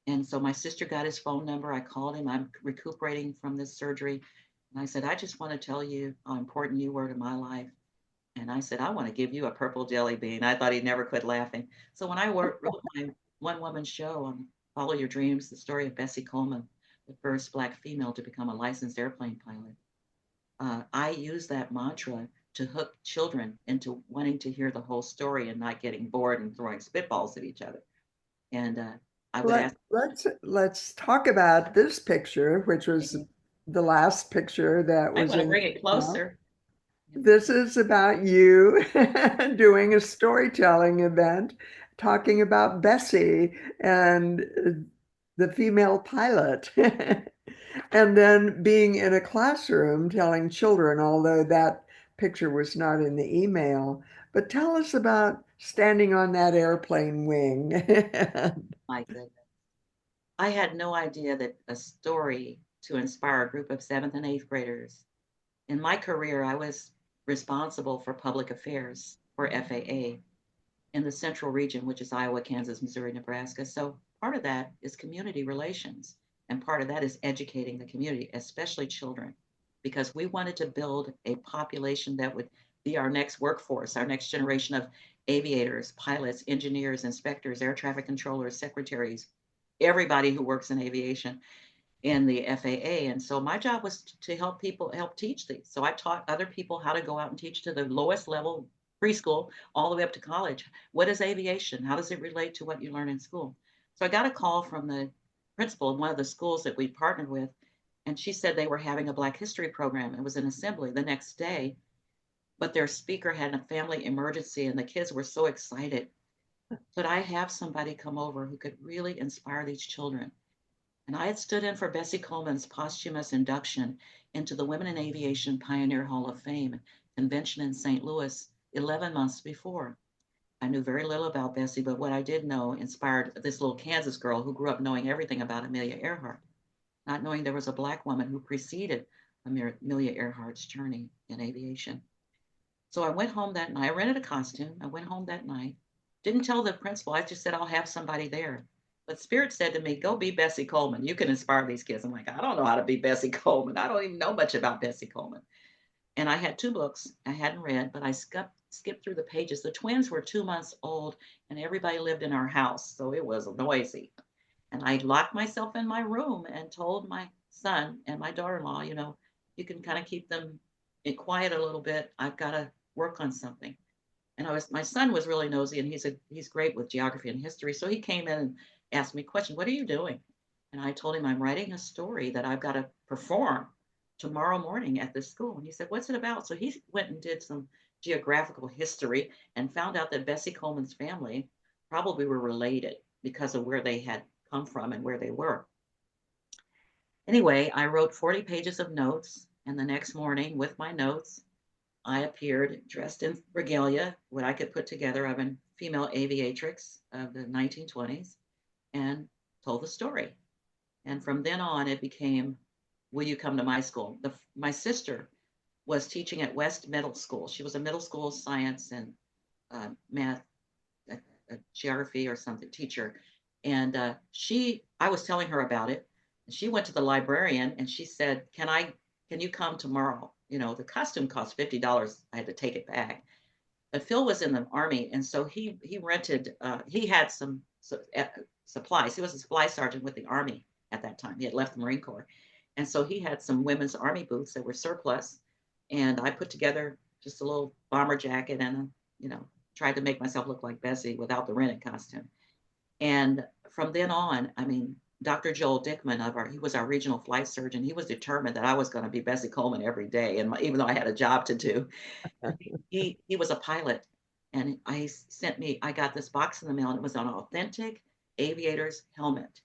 And so my sister got his phone number. I called him. I'm recuperating from this surgery. And I said, I just want to tell you how important you were to my life. And I said, I want to give you a purple jelly bean. I thought he'd never quit laughing. So when I wrote my one woman show on Follow Your Dreams, the story of Bessie Coleman, the first Black female to become a licensed airplane pilot, I used that mantra to hook children into wanting to hear the whole story and not getting bored and throwing spitballs at each other. And I would ask, Let's talk about this picture, which was the last picture that I was want to in. bring it closer. This is about you doing a storytelling event, talking about Bessie and the female pilot, and then being in a classroom telling children, although that picture was not in the email, But tell us about standing on that airplane wing. My goodness. I had no idea that a story to inspire a group of seventh and eighth graders. In my career, I was responsible for public affairs for FAA in the central region, which is Iowa, Kansas, Missouri, Nebraska. So part of that is community relations. And part of that is educating the community, especially children, because we wanted to build a population that would be our next workforce, our next generation of aviators, pilots, engineers, inspectors, air traffic controllers, secretaries, everybody who works in aviation in the FAA. And so my job was to help people help teach these. So I taught other people how to go out and teach to the lowest level, preschool, all the way up to college. What is aviation? How does it relate to what you learn in school? So I got a call from the principal of one of the schools that we partnered with, and she said they were having a Black History program. It was an assembly the next day, but their speaker had a family emergency, and the kids were so excited. Could I have somebody come over who could really inspire these children? And I had stood in for Bessie Coleman's posthumous induction into the Women in Aviation Pioneer Hall of Fame convention in St. Louis 11 months before. I knew very little about Bessie, but what I did know inspired this little Kansas girl who grew up knowing everything about Amelia Earhart, not knowing there was a Black woman who preceded Amelia Earhart's journey in aviation. So I went home that night. I rented a costume. I went home that night. Didn't tell the principal. I just said, I'll have somebody there. But Spirit said to me, go be Bessie Coleman. You can inspire these kids. I'm like, I don't know how to be Bessie Coleman. I don't even know much about Bessie Coleman. And I had two books I hadn't read, but I skipped through the pages. The twins were 2 months old, and everybody lived in our house. So it was noisy. And I locked myself in my room and told my son and my daughter-in-law, you can kind of keep them quiet a little bit. I've got to work on something. And my son was really nosy, and he's great with geography and history. So he came in and asked me a question. What are you doing? And I told him I'm writing a story that I've got to perform tomorrow morning at this school. And he said, what's it about? So he went and did some geographical history and found out that Bessie Coleman's family probably were related because of where they had come from and where they were. Anyway, I wrote 40 pages of notes, and the next morning with my notes, I appeared dressed in regalia, what I could put together of a female aviatrix of the 1920s, and told the story. And from then on, it became, will you come to my school? My sister was teaching at West Middle School. She was a middle school science and math, geography or something teacher. And I was telling her about it. And she went to the librarian and she said, can you come tomorrow? The costume cost $50. I had to take it back. But Phil was in the Army, and so he rented. He had some supplies. He was a supply sergeant with the Army at that time. He had left the Marine Corps, and so he had some women's Army boots that were surplus. And I put together just a little bomber jacket and tried to make myself look like Bessie without the rented costume. And from then on, I mean, Dr. Joel Dickman he was our regional flight surgeon. He was determined that I was going to be Bessie Coleman every day, and even though I had a job to do, he was a pilot, and I got this box in the mail, and it was an authentic aviator's helmet,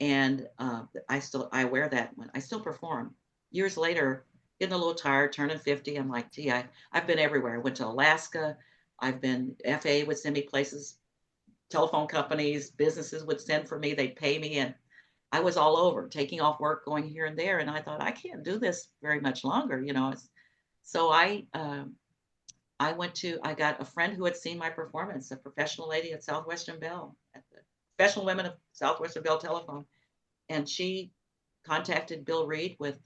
and I wear that when I still perform. Years later, getting a little tired, turning 50, I'm like, gee, I've been everywhere. I went to Alaska. FAA would send me places, telephone companies, businesses would send for me, they'd pay me, and I was all over, taking off work, going here and there. And I thought, I can't do this very much longer. So I got a friend who had seen my performance, a professional lady at Southwestern Bell, at the Professional Women of Southwestern Bell Telephone. And she contacted Bill Reed with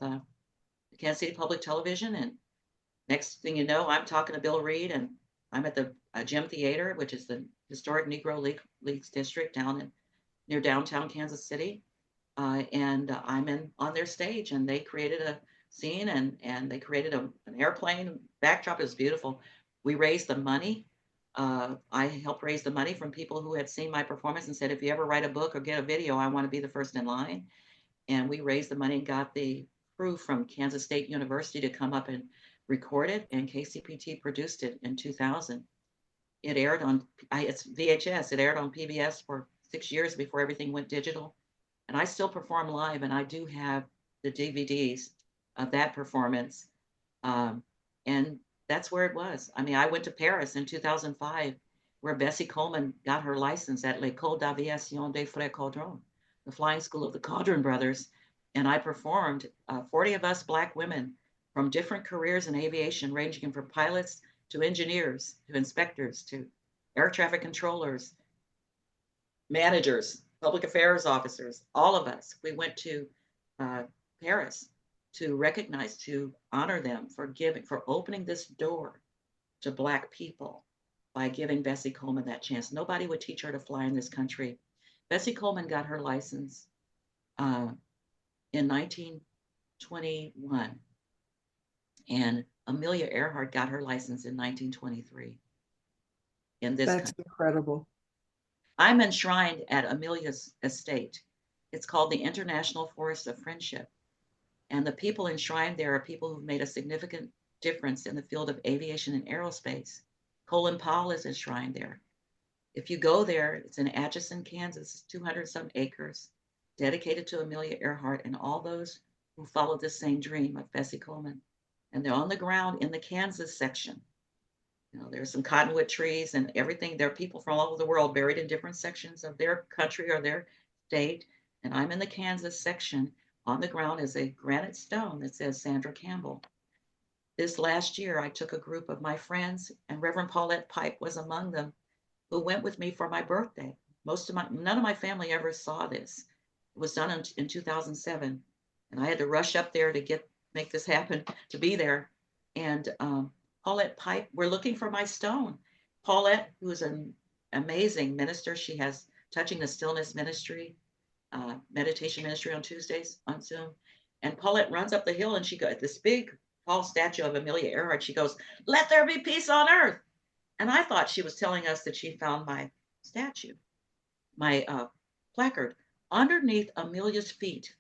Kansas City Public Television. And next thing you know, I'm talking to Bill Reed, and I'm at the Gym Theater, which is the historic Negro Leagues district near downtown Kansas City. And I'm on their stage, and they created a scene, and they created an airplane backdrop. It was beautiful. We raised the money. I helped raise the money from people who had seen my performance and said, if you ever write a book or get a video, I want to be the first in line. And we raised the money and got the crew from Kansas State University to come up and record it, and KCPT produced it in 2000. It aired it's VHS. It aired on PBS for 6 years before everything went digital. And I still perform live, and I do have the DVDs of that performance. And that's where it was. I mean, I went to Paris in 2005, where Bessie Coleman got her license at l'École d'Aviation des Frères Caudron, the flying school of the Caudron brothers. And I performed 40 of us Black women from different careers in aviation, ranging from pilots to engineers to inspectors to air traffic controllers, managers, public affairs officers, all of us. We went to uh, Paris to recognize, to honor them for giving, for opening this door to Black people by giving Bessie Coleman that chance. Nobody would teach her to fly in this country. Bessie Coleman got her license uh, in 1921, and Amelia Earhart got her license in 1923 in this That's country. incredible. I'm enshrined at Amelia's estate. It's called the International Forest of Friendship. And the people enshrined there are people who've made a significant difference in the field of aviation and aerospace. Colin Powell is enshrined there. If you go there, it's in Atchison, Kansas, 200 some acres, dedicated to Amelia Earhart and all those who followed the same dream of Bessie Coleman. And they're on the ground in the Kansas section. You know, there's some cottonwood trees and everything. There are people from all over the world buried in different sections of their country or their state. And I'm in the Kansas section. On the ground is a granite stone that says Sandra Campbell. This last year, I took a group of my friends, and Reverend Paulette Pipe was among them, who went with me for my birthday. None of my family ever saw this. It was done in 2007, and I had to rush up there to make this happen, to be there. And Paulette Pipe, we're looking for my stone. Paulette, who is an amazing minister, she has Touching the Stillness Ministry, meditation ministry on Tuesdays on Zoom. And Paulette runs up the hill and she got this big tall statue of Amelia Earhart. She goes, "Let there be peace on earth." And I thought she was telling us that she found my statue, my placard. Underneath Amelia's feet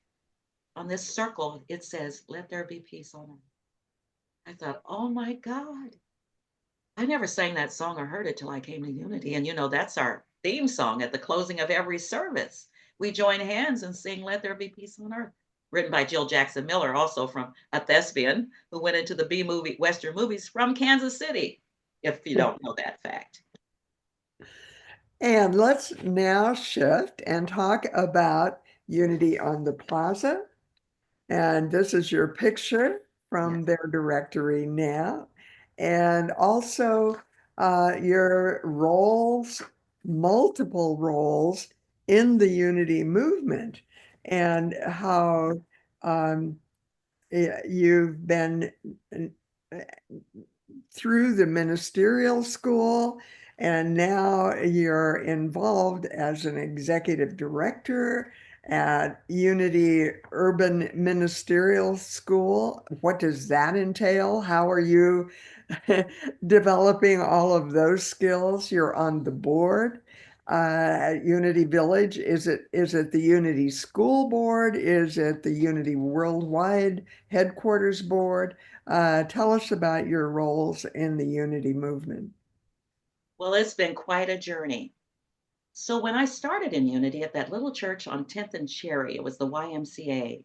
on this circle, it says, "Let there be peace on earth." I thought, oh my God. I never sang that song or heard it till I came to Unity. And you know, that's our theme song at the closing of every service. We join hands and sing "Let There Be Peace on Earth," written by Jill Jackson Miller, also from a thespian who went into the B movie, Western movies from Kansas City, if you don't know that fact. And let's now shift and talk about Unity on the Plaza. And this is your picture from Yes. their directory now. And also your roles, multiple roles in the Unity movement, and how um, you've been through the ministerial school, and now you're involved as an executive director at Unity Urban Ministerial School. What does that entail? How are you developing all of those skills? You're on the board at Unity Village. Is it the Unity School Board? Is it the Unity Worldwide Headquarters Board? Tell us about your roles in the Unity movement. Well, it's been quite a journey. So when I started in Unity at that little church on 10th and Cherry, it was the YMCA,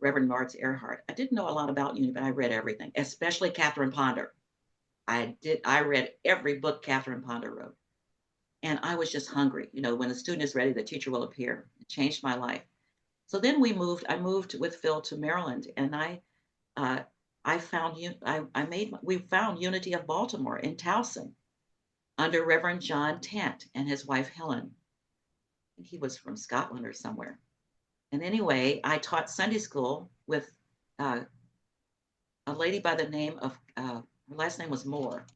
Reverend Marj Earhart. I didn't know a lot about Unity, but I read everything, especially Catherine Ponder. I read every book Catherine Ponder wrote. And I was just hungry. You know, when the student is ready, the teacher will appear. It changed my life. So then I moved with Phil to Maryland, and uh, we found Unity of Baltimore in Towson under Reverend John Tent and his wife Helen. He was from Scotland or somewhere. And anyway, I taught Sunday school with uh, a lady by the name of, her last name was Moore.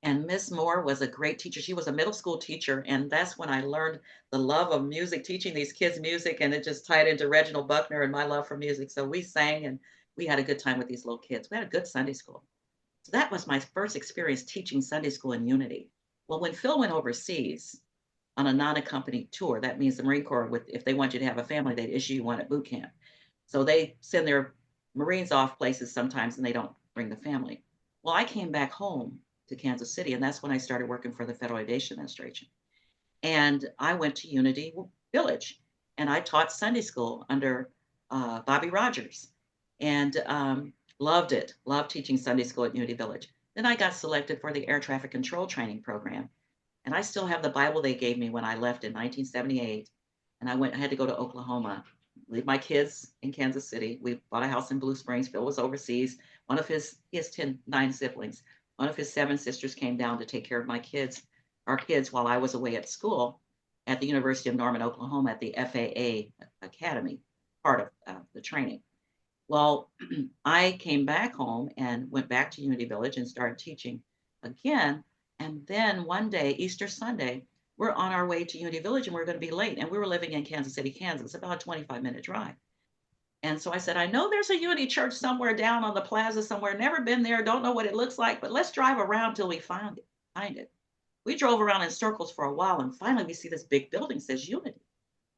And Miss Moore was a great teacher. She was a middle school teacher. And that's when I learned the love of music, teaching these kids music. And it just tied into Reginald Buckner and my love for music. So we sang and we had a good time with these little kids. We had a good Sunday school. So that was my first experience teaching Sunday school in Unity. Well, when Phil went overseas on a non-accompanied tour, that means the Marine Corps, if they want you to have a family, they'd issue you one at boot camp. So they send their Marines off places sometimes and they don't bring the family. Well, I came back home to Kansas City, and that's when I started working for the Federal Aviation Administration. And I went to Unity Village, and I taught Sunday school under Bobby Rogers. And Loved it. Loved teaching Sunday school at Unity Village. Then I got selected for the air traffic control training program. And I still have the Bible they gave me when I left in 1978. And I had to go to Oklahoma, leave my kids in Kansas City. We bought a house in Blue Springs. Phil was overseas. He has 9 siblings. One of his 7 sisters came down to take care of our kids while I was away at school at the University of Norman, Oklahoma at the FAA Academy, part of the training. Well, I came back home and went back to Unity Village and started teaching again. And then one day, Easter Sunday, we're on our way to Unity Village and we're going to be late. And we were living in Kansas City, Kansas, about a 25-minute drive. And so I said, I know there's a Unity church somewhere down on the plaza somewhere. Never been there, don't know what it looks like, but let's drive around till we find it. We drove around in circles for a while, and finally we see this big building says Unity.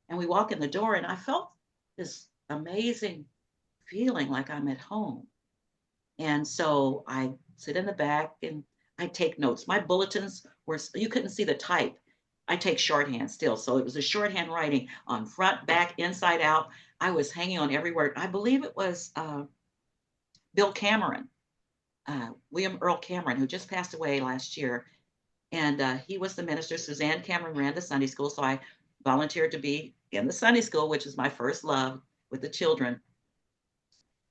And we walk in the door, and I felt this amazing feeling like I'm at home. And so I sit in the back and I take notes. My bulletins were, you couldn't see the type. I take shorthand still. So it was a shorthand writing on front, back, inside out. I was hanging on every word. I believe it was Bill Cameron, William Earl Cameron, who just passed away last year. And he was the minister. Suzanne Cameron ran the Sunday school. So I volunteered to be in the Sunday school, which is my first love with the children.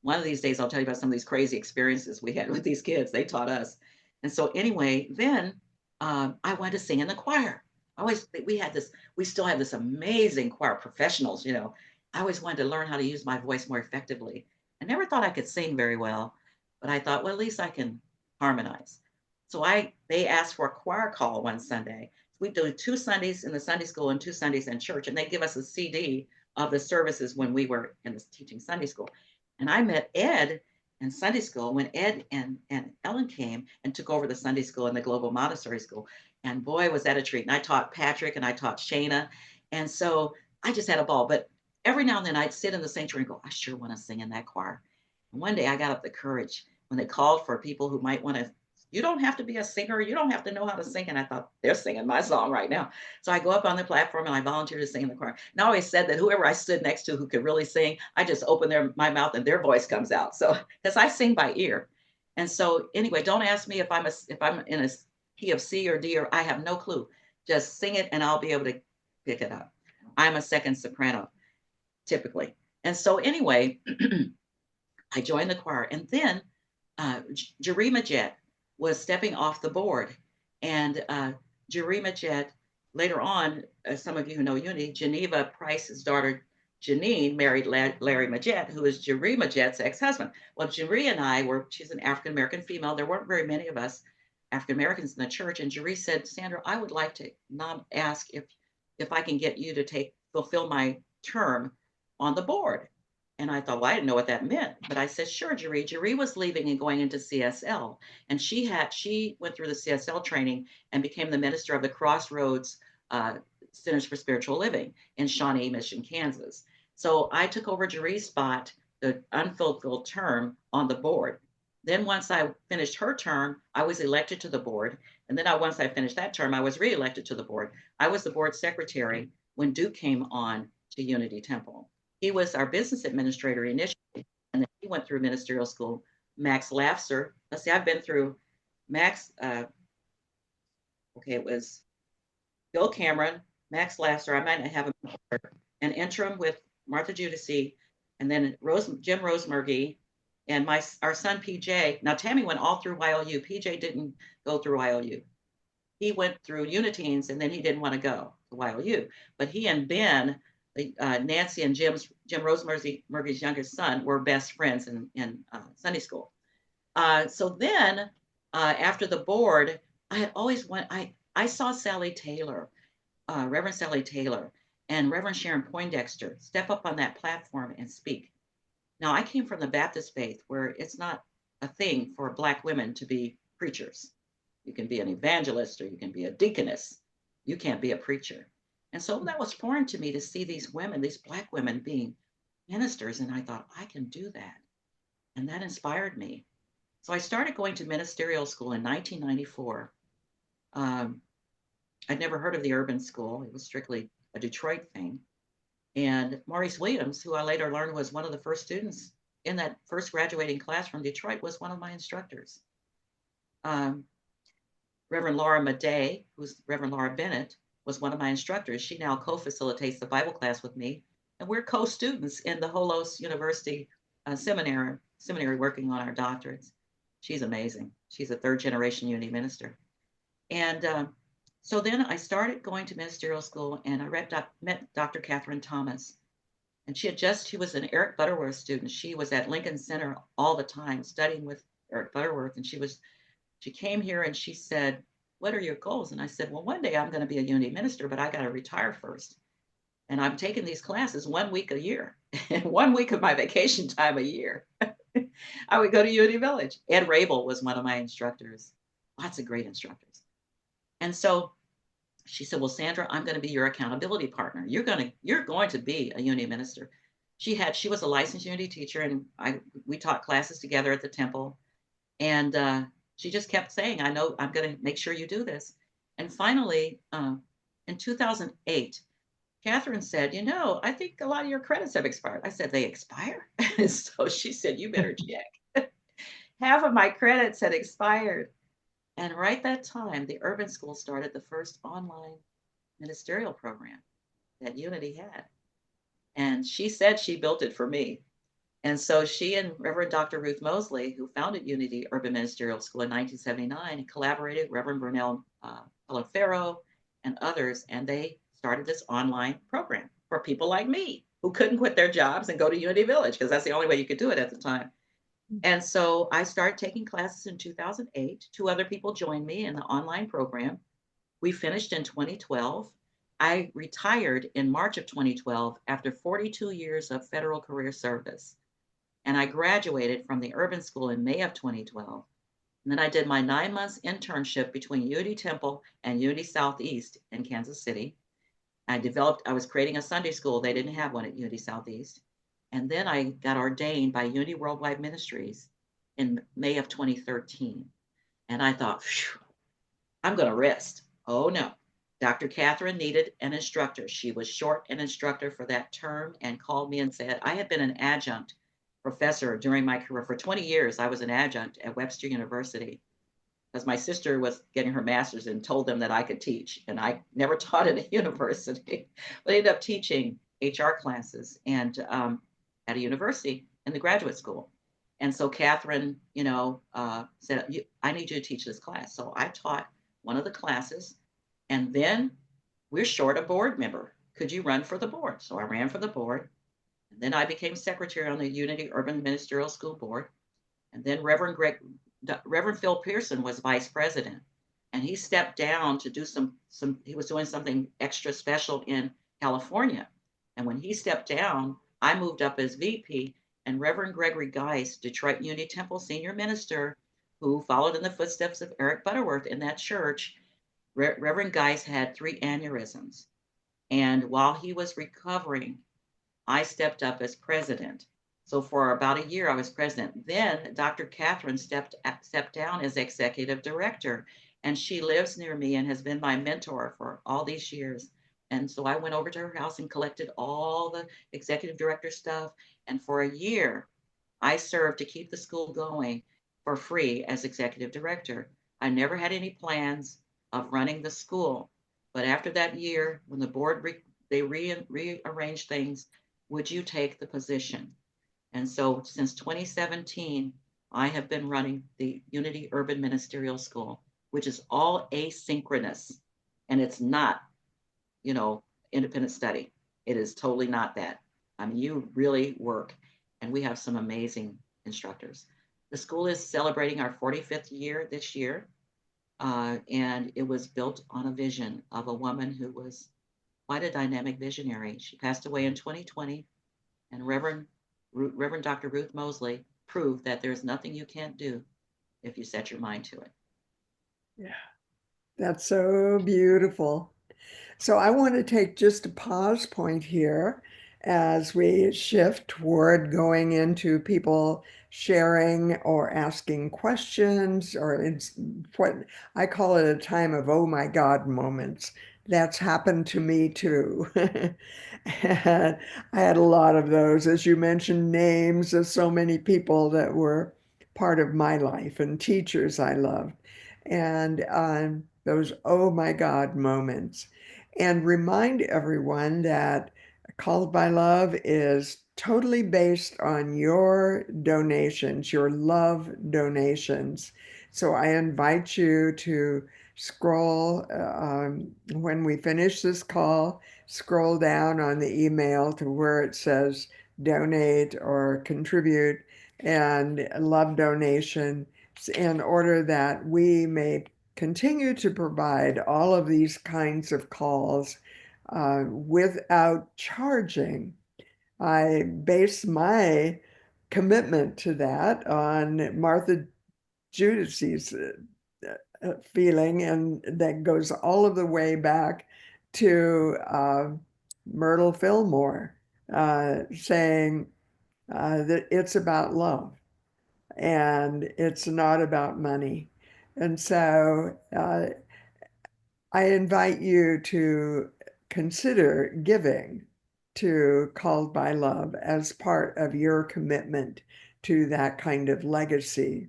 One of these days, I'll tell you about some of these crazy experiences we had with these kids. They taught us. And so anyway, then I wanted to sing in the choir. We still have this amazing choir professionals, you know. I always wanted to learn how to use my voice more effectively. I never thought I could sing very well, but I thought, well, at least I can harmonize. So they asked for a choir call one Sunday. We do 2 Sundays in the Sunday school and 2 Sundays in church, and they give us a CD of the services when we were in the teaching Sunday school. And I met Ed in Sunday school when Ed and Ellen came and took over the Sunday school and the Global Montessori School. And boy, was that a treat. And I taught Patrick and I taught Shayna. And so I just had a ball. But every now and then I'd sit in the sanctuary and go, I sure want to sing in that choir. And one day I got up the courage when they called for people who might want to. You don't have to be a singer. You don't have to know how to sing. And I thought, they're singing my song right now. So I go up on the platform and I volunteer to sing in the choir. And I always said that whoever I stood next to who could really sing, I just open my mouth and their voice comes out. So, because I sing by ear. And so anyway, don't ask me if I'm in a key of C or D, or I have no clue. Just sing it and I'll be able to pick it up. I'm a second soprano, typically. And so anyway, I joined the choir. And then Jerry Majet was stepping off the board. And Jerry Majet, later on, some of you who know Unity, Geneva Price's daughter, Janine, married Larry Majet, who is Jerry Majet's ex-husband. Well, Jerry and I she's an African-American female. There weren't very many of us African-Americans in the church. And Jerry said, Sandra, I would like to ask if I can get you to fulfill my term on the board. And I thought, well, I didn't know what that meant. But I said, sure, Jerry. Jerry was leaving and going into CSL. And she went through the CSL training and became the minister of the Crossroads Centers for Spiritual Living in Shawnee Mission, Kansas. So I took over Jerry's spot, the unfulfilled term, on the board. Then once I finished her term, I was elected to the board. And then once I finished that term, I was reelected to the board. I was the board secretary when Duke came on to Unity Temple. He was our business administrator initially, and then he went through ministerial school. Max Lafser. Let's see, I've been through Max. It was Bill Cameron, Max Lafser. I might have an interim with Martha Judici, and then Jim Rosemergy, and our son PJ. Now Tammy went all through YLU. PJ didn't go through YLU. He went through Uniteens, and then he didn't want to go to YLU. But he and Ben, Nancy and Jim Rosemergy's youngest son, were best friends in Sunday school. So then after the board, I had always I saw Sally Taylor, Reverend Sally Taylor, and Reverend Sharon Poindexter step up on that platform and speak. Now, I came from the Baptist faith where it's not a thing for Black women to be preachers. You can be an evangelist or you can be a deaconess. You can't be a preacher. And so that was foreign to me to see these women, these Black women, being ministers. And I thought, I can do that. And that inspired me. So I started going to ministerial school in 1994. I'd never heard of the urban school. It was strictly a Detroit thing. And Maurice Williams, who I later learned was one of the first students in that first graduating class from Detroit was one of my instructors. Um, Reverend Laura Madej, who's Reverend Laura Bennett, was one of my instructors. She now co-facilitates the Bible class with me, and we're co-students in the Holos University seminary working on our doctorates. She's amazing. She's a third generation uni minister. And so then I started going to ministerial school, and I met Dr. Catherine Thomas. And she was an Eric Butterworth student. She was at Lincoln Center all the time studying with Eric Butterworth. And she came here and she said, "What are your goals?" And I said, "Well, one day I'm going to be a uni minister, but I got to retire first. And I'm taking these classes 1 week a year, and 1 week of my vacation time a year. I would go to Uni Village. Ed Rabel was one of my instructors, lots of great instructors. And so she said, "Well, Sandra, I'm going to be your accountability partner. You're going to be a uni minister." She was a licensed uni teacher, and we taught classes together at the temple. And she just kept saying, "I know I'm going to make sure you do this." And finally, in 2008, Catherine said, "I think a lot of your credits have expired." I said, "They expire?" So she said, "You better check." Half of my credits had expired. And right that time, the urban school started the first online ministerial program that Unity had. And she said she built it for me. And so she and Reverend Dr. Ruth Mosley, who founded Unity Urban Ministerial School in 1979, collaborated with Reverend Burnell Palafero and others, and they started this online program for people like me who couldn't quit their jobs and go to Unity Village because that's the only way you could do it at the time. And so I started taking classes in 2008. Two other people joined me in the online program. We finished in 2012. I retired in March of 2012 after 42 years of federal career service. And I graduated from the urban school in May of 2012. And then I did my 9 months internship between Unity Temple and Unity Southeast in Kansas City. I was creating a Sunday school. They didn't have one at Unity Southeast. And then I got ordained by Unity Worldwide Ministries in May of 2013. And I thought, I'm going to rest. Oh no. Dr. Catherine needed an instructor. She was short an instructor for that term and called me and said, I had been an adjunct professor during my career. For 20 years, I was an adjunct at Webster University because my sister was getting her master's and told them that I could teach. And I never taught at a university, but I ended up teaching HR classes and at a university in the graduate school. And so Catherine, said, I need you to teach this class. So I taught one of the classes. And then we're short a board member. Could you run for the board? So I ran for the board. And then I became secretary on the Unity Urban Ministerial School Board. And then Reverend Phil Pearson was vice president. And he stepped down to do he was doing something extra special in California. And when he stepped down, I moved up as VP, and Reverend Gregory Geis, Detroit Unity Temple senior minister, who followed in the footsteps of Eric Butterworth in that church, Reverend Geis had 3 aneurysms. And while he was recovering, I stepped up as president. So for about a year, I was president. Then Dr. Catherine stepped down as executive director, and she lives near me and has been my mentor for all these years. And so I went over to her house and collected all the executive director stuff. And for a year, I served to keep the school going for free as executive director. I never had any plans of running the school. But after that year, when the board rearranged things, would you take the position? And so since 2017, I have been running the Unity Urban Ministerial School, which is all asynchronous. And it's not, independent study. It is totally not that. I mean, you really work. And we have some amazing instructors. The school is celebrating our 45th year this year. And it was built on a vision of a woman who was quite a dynamic visionary. She passed away in 2020, and Reverend Dr. Ruth Mosley proved that there's nothing you can't do if you set your mind to it. Yeah, that's so beautiful. So I want to take just a pause point here as we shift toward going into people sharing or asking questions, or it's what I call it a time of oh my God moments. That's happened to me too. And I had a lot of those, as you mentioned, names of so many people that were part of my life and teachers I loved. And those oh my God moments. And remind everyone that Called by Love is totally based on your donations, your love donations. So I invite you to scroll when we finish this call, scroll down on the email to where it says donate or contribute and love donation in order that we may continue to provide all of these kinds of calls without charging. I base my commitment to that on Martha Judice's feeling, and that goes all of the way back to Myrtle Fillmore saying that it's about love and it's not about money. And so I invite you to consider giving to Called by Love as part of your commitment to that kind of legacy.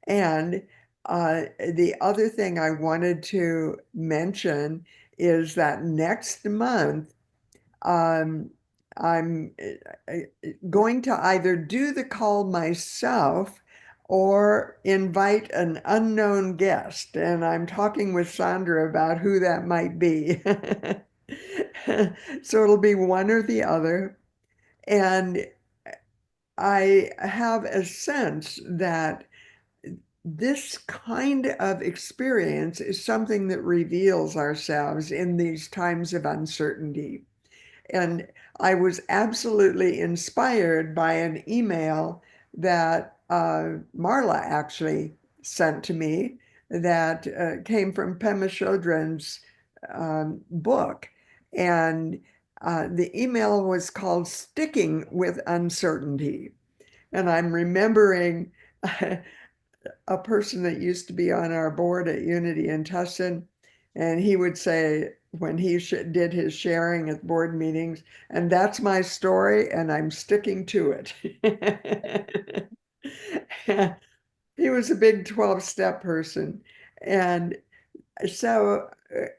And the other thing I wanted to mention is that next month, um, I'm going to either do the call myself or invite an unknown guest. And I'm talking with Sandra about who that might be. So it'll be one or the other. And I have a sense that this kind of experience is something that reveals ourselves in these times of uncertainty. And I was absolutely inspired by an email that Marla actually sent to me that came from Pema Chodron's book. And the email was called Sticking with Uncertainty. And I'm remembering a person that used to be on our board at Unity in Tustin, and he would say when he did his sharing at board meetings, and that's my story, and I'm sticking to it. He was a big 12-step person. And so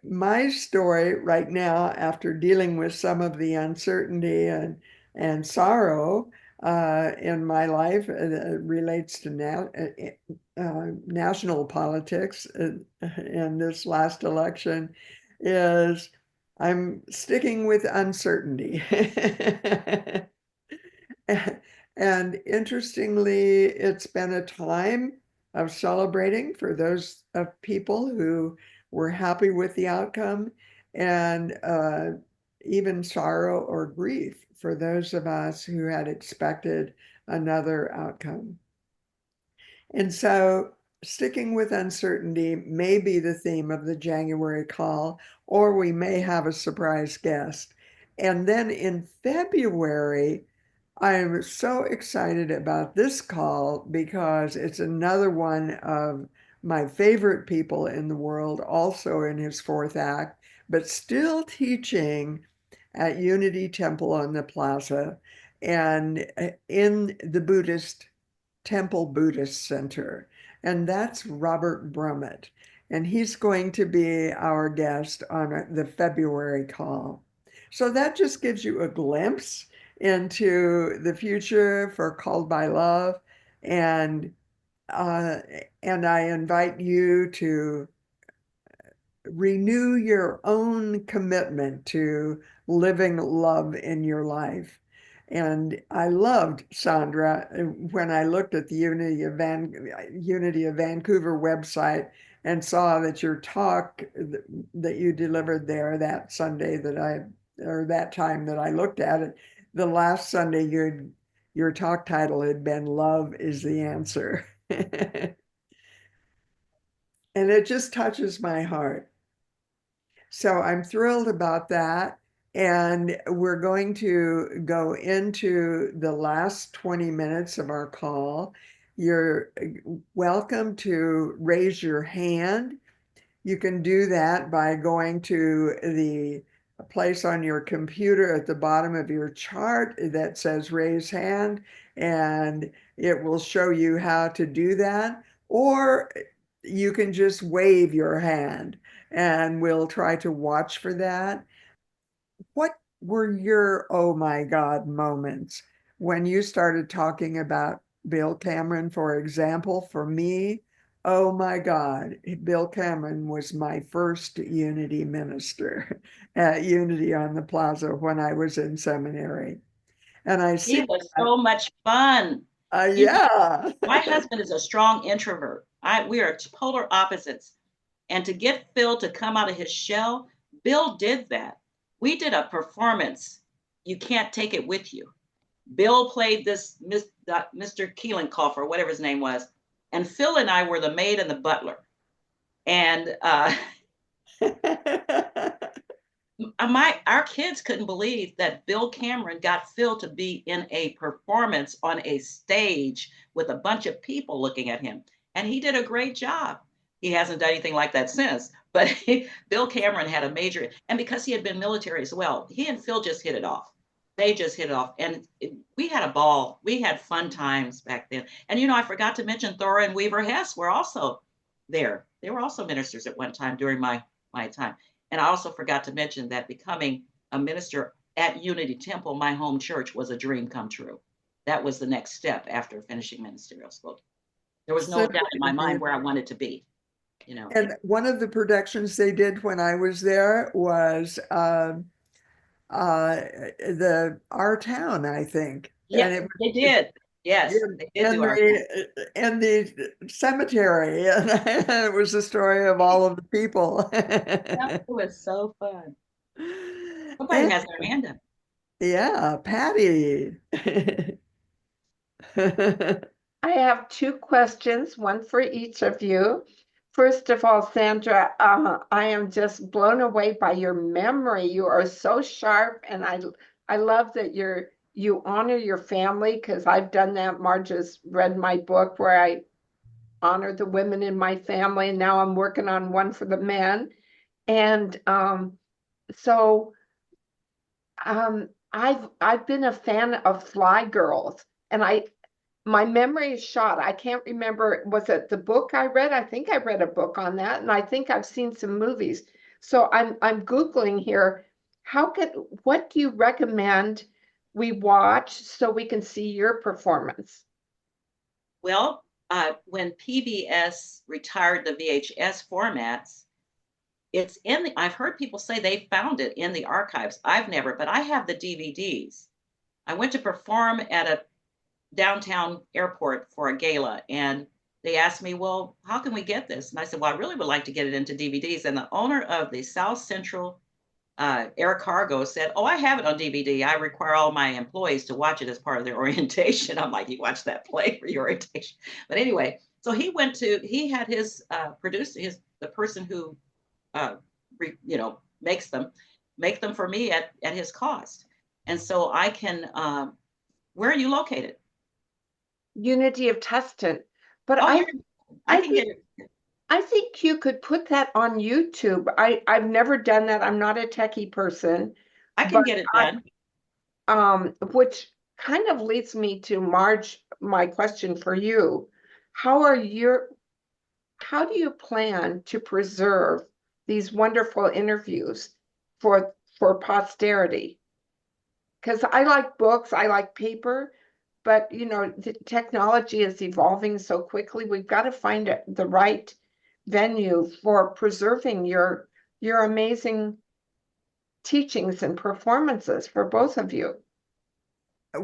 my story right now, after dealing with some of the uncertainty and sorrow in my life, relates to national politics in this last election, is I'm sticking with uncertainty. And interestingly, it's been a time of celebrating for those of people who were happy with the outcome, and even sorrow or grief for those of us who had expected another outcome. And so sticking with uncertainty may be the theme of the January call, or we may have a surprise guest. And then in February, I'm so excited about this call because it's another one of my favorite people in the world, also in his fourth act, but still teaching at Unity Temple on the Plaza and in the Temple Buddhist Center. And that's Robert Brummett. And he's going to be our guest on the February call. So that just gives you a glimpse into the future for Called by Love. And uh, and I invite you to renew your own commitment to living love in your life. And I loved, Sandra, when I looked at the Unity of Vancouver website and saw that your talk that you delivered there that Sunday or that time that I looked at it, the last Sunday your talk title had been Love is the Answer. And it just touches my heart. So I'm thrilled about that. And we're going to go into the last 20 minutes of our call. You're welcome to raise your hand You can do that by going to the place on your computer at the bottom of your chart that says raise hand, and it will show you how to do that. Or you can just wave your hand and we'll try to watch for that. What were your oh my God moments when you started talking about Bill Cameron, for example? For me, oh my God, Bill Cameron was my first Unity minister at Unity on the Plaza when I was in seminary. And I He see was that, so much fun. You know, yeah. my husband is a strong introvert. We are polar opposites. And to get Phil to come out of his shell, Bill did that. We did a performance. You can't take it with you. Bill played this Mr. Keelenkoff or whatever his name was, and Phil and I were the maid and the butler. And our kids couldn't believe that Bill Cameron got Phil to be in a performance on a stage with a bunch of people looking at him, and he did a great job. He hasn't done anything like that since, but Bill Cameron had a major, and because he had been military as well, he and Phil just hit it off. They just hit it off, and we had a ball. We had fun times back then. And I forgot to mention Thora and Weaver Hess were also there. They were also ministers at one time during my time. And I also forgot to mention that becoming a minister at Unity Temple, my home church, was a dream come true. That was the next step after finishing ministerial school. There was no So doubt in my mind where I wanted to be. and one of the productions they did when I was there was the Our Town, I think. And Yep, it they was did. Yes, in, they did do our thing. in the cemetery, and it was the story of all of the people. Yep, it was so fun. Somebody And has their hand up. yeah, Patty. I have two questions, one for each of you. First of all, Sandra, I am just blown away by your memory. You are so sharp, and I love that you honor your family because I've done that. Marge has read my book where I honor the women in my family, and now I'm working on one for the men. And so I've been a fan of Fly Girls, and my memory is shot. I can't remember. Was it the book I read? I think I read a book on that, and I think I've seen some movies. So I'm Googling here. What do you recommend we watch so we can see your performance? Well, when PBS retired the VHS formats, I've heard people say they found it in the archives. I've never, but I have the DVDs. I went to perform at a downtown airport for a gala, and they asked me, well, how can we get this? And I said, well, I really would like to get it into DVDs. And the owner of the South Central Air Cargo said, oh, I have it on DVD. I require all my employees to watch it as part of their orientation. I'm like, you watch that play for your orientation. But anyway, so he had his producer, the person who uh, makes them, make them for me at his cost. And so I can, where are you located? Unity of Tustin. But Oh, I I can get think it. I think you could put that on YouTube. I've never done that. I'm not a techie person, I can but get it I done. which kind of leads me to Marge, my question for you. How are your how do you plan to preserve these wonderful interviews for posterity? Because I like books, I like paper, but the technology is evolving so quickly. We've got to find the right venue for preserving your amazing teachings and performances for both of you.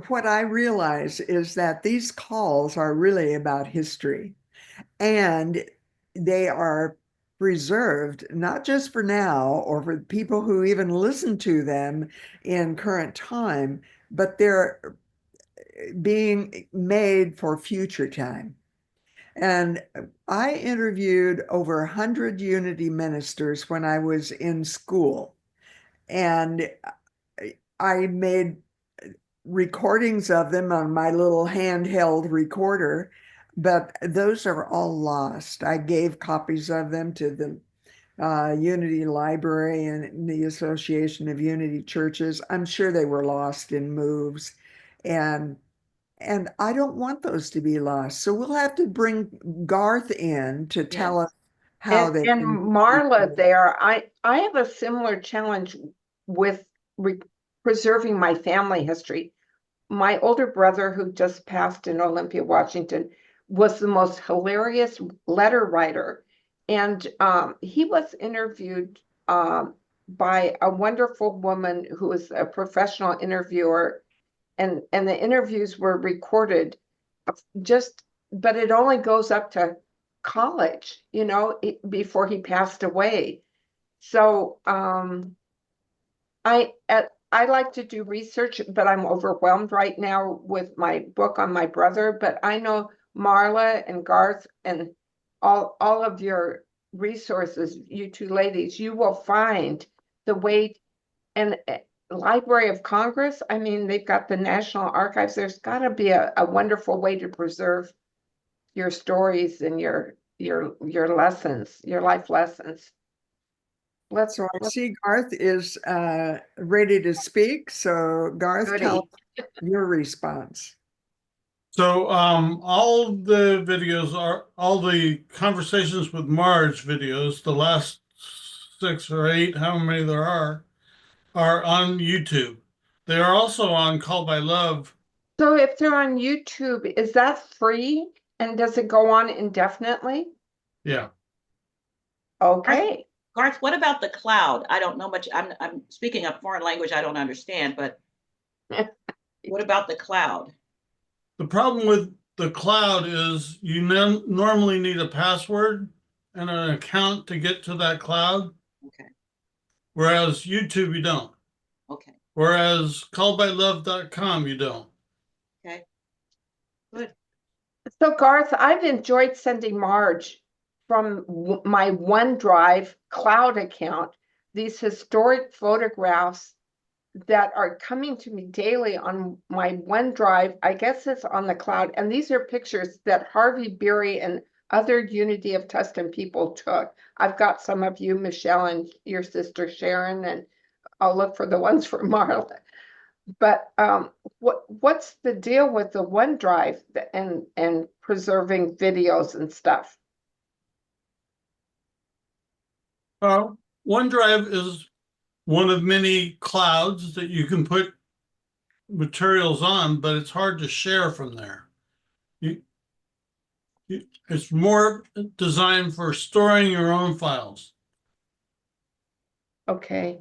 What I realize is that these calls are really about history, and they are preserved not just for now or for people who even listen to them in current time, but they're being made for future time. And I interviewed over 100 Unity ministers when I was in school, and I made recordings of them on my little handheld recorder, but those are all lost. I gave copies of them to the Unity Library and the Association of Unity Churches. I'm sure they were lost in moves. And I don't want those to be lost. So we'll have to bring Garth in to tell us Yes. how they And can. Marla there, I have a similar challenge with re preserving my family history. My older brother, who just passed in Olympia, Washington, was the most hilarious letter writer. And he was interviewed by a wonderful woman who was a professional interviewer, and the interviews were recorded just, but it only goes up to college, before he passed away. So I like to do research, but I'm overwhelmed right now with my book on my brother. But I know Marla and Garth and all of your resources, you two ladies, you will find the way. And Library of Congress, I mean, they've got the National Archives. There's got to be a wonderful way to preserve your stories and your lessons, your life lessons. Let's So I see Garth is ready to speak. So Garth, tell goody. us your response. So all the videos are all the conversations with Marge videos, the last 6 or 8, how many there are on YouTube. They are also on Call by Love. So if they're on YouTube, is that free? And does it go on indefinitely? Yeah. Okay. Garth, what about the cloud? I don't know much. I'm speaking a foreign language I don't understand, but what about the cloud? The problem with the cloud is you normally need a password and an account to get to that cloud, Okay. whereas YouTube you don't. Okay. Whereas callbylove.com you don't. Okay. Good. So Garth, I've enjoyed sending Marge from my OneDrive cloud account these historic photographs that are coming to me daily on my OneDrive. I guess it's on the cloud. And these are pictures that Harvey Beery and other Unity of Tustin people took. I've got some of you, Michelle, and your sister Sharon, and I'll look for the ones for Marla. But what's the deal with the OneDrive and preserving videos and stuff? OneDrive is one of many clouds that you can put materials on, but it's hard to share from there. It's more designed for storing your own files. Okay.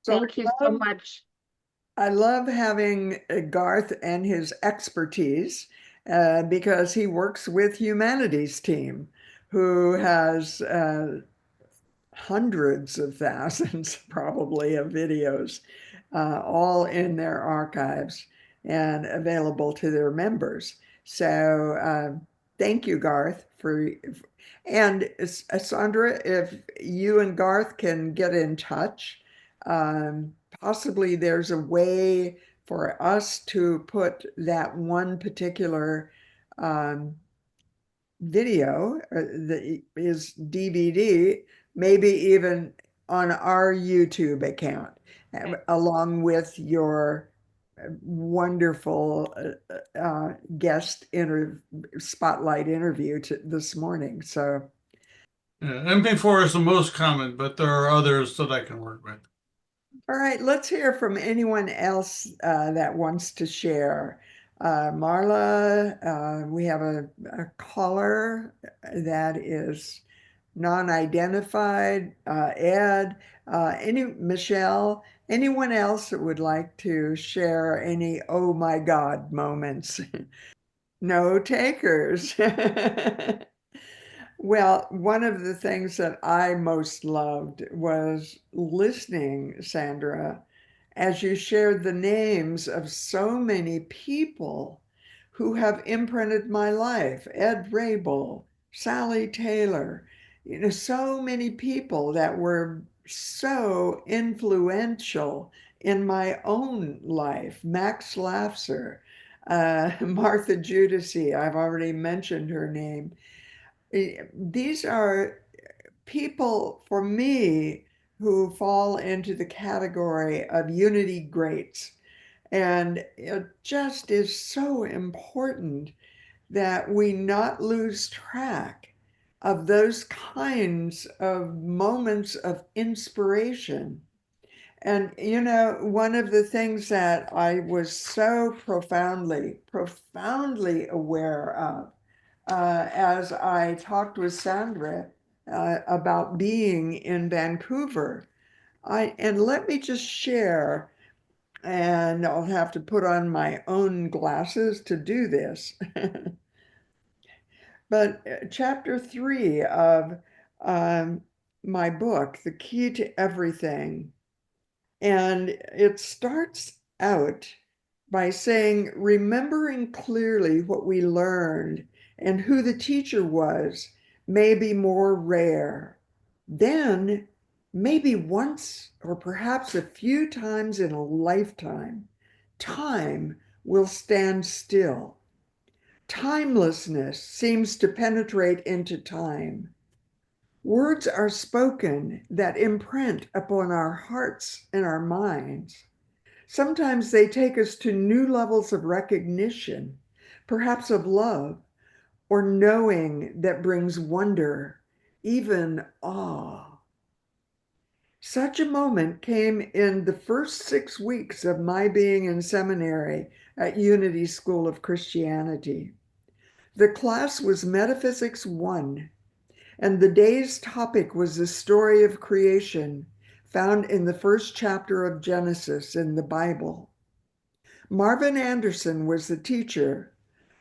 So Thank you so much. I love having Garth and his expertise because he works with Humanities Team, who has hundreds of thousands probably of videos, all in their archives and available to their members. So thank you, Garth, and Sandra, if you and Garth can get in touch, possibly there's a way for us to put that one particular video that is DVD, maybe even on our YouTube account, along with your wonderful guest spotlight interview this morning. So, Yeah, MP4 is the most common, but there are others that I can work with. all right, let's hear from anyone else that wants to share. Marla, we have a caller that is non-identified. Ed, Michelle, anyone else that would like to share any oh my God moments? No takers. Well, one of the things that I most loved was listening, Sandra, as you shared the names of so many people who have imprinted my life. Ed Rabel, Sally Taylor, so many people that were so influential in my own life. Max Lafser, Martha Judici, I've already mentioned her name. These are people, for me, who fall into the category of unity greats. And it just is so important that we not lose track of those kinds of moments of inspiration. And, one of the things that I was so profoundly aware of as I talked with Sandra about being in Vancouver, and let me just share, and I'll have to put on my own glasses to do this. But chapter 3 of um, my book, The Key to Everything, and it starts out by saying, remembering clearly what we learned and who the teacher was may be more rare. Then, maybe once or perhaps a few times in a lifetime, time will stand still. Timelessness seems to penetrate into time. Words are spoken that imprint upon our hearts and our minds. Sometimes they take us to new levels of recognition, perhaps of love, or knowing that brings wonder, even awe. Such a moment came in the first 6 weeks of my being in seminary at Unity School of Christianity. The class was Metaphysics 1, and the day's topic was the story of creation found in the first chapter of Genesis in the Bible. Marvin Anderson was the teacher,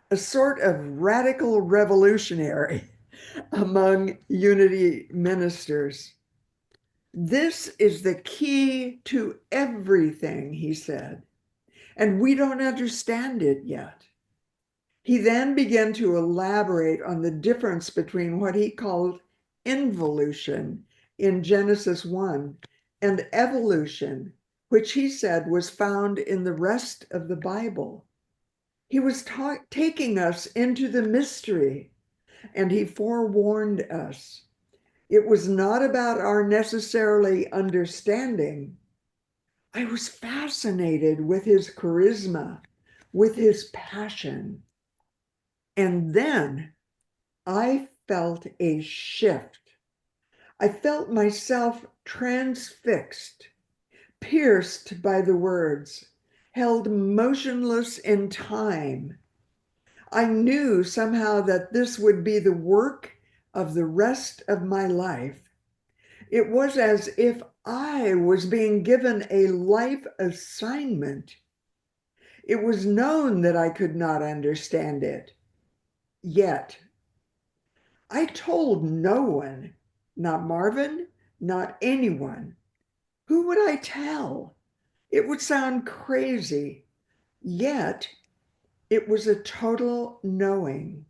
a sort of radical revolutionary among Unity ministers. This is the key to everything, he said, and we don't understand it yet. He then began to elaborate on the difference between what he called involution in Genesis 1 and evolution, which he said was found in the rest of the Bible. He was taking us into the mystery, and he forewarned us. It was not about our necessarily understanding. I was fascinated with his charisma, with his passion. And then I felt a shift. I felt myself transfixed, pierced by the words, held motionless in time. I knew somehow that this would be the work of the rest of my life. It was as if I was being given a life assignment. It was known that I could not understand it. Yet, I told no one, not Marvin, not anyone. Who would I tell? It would sound crazy. Yet, it was a total knowing.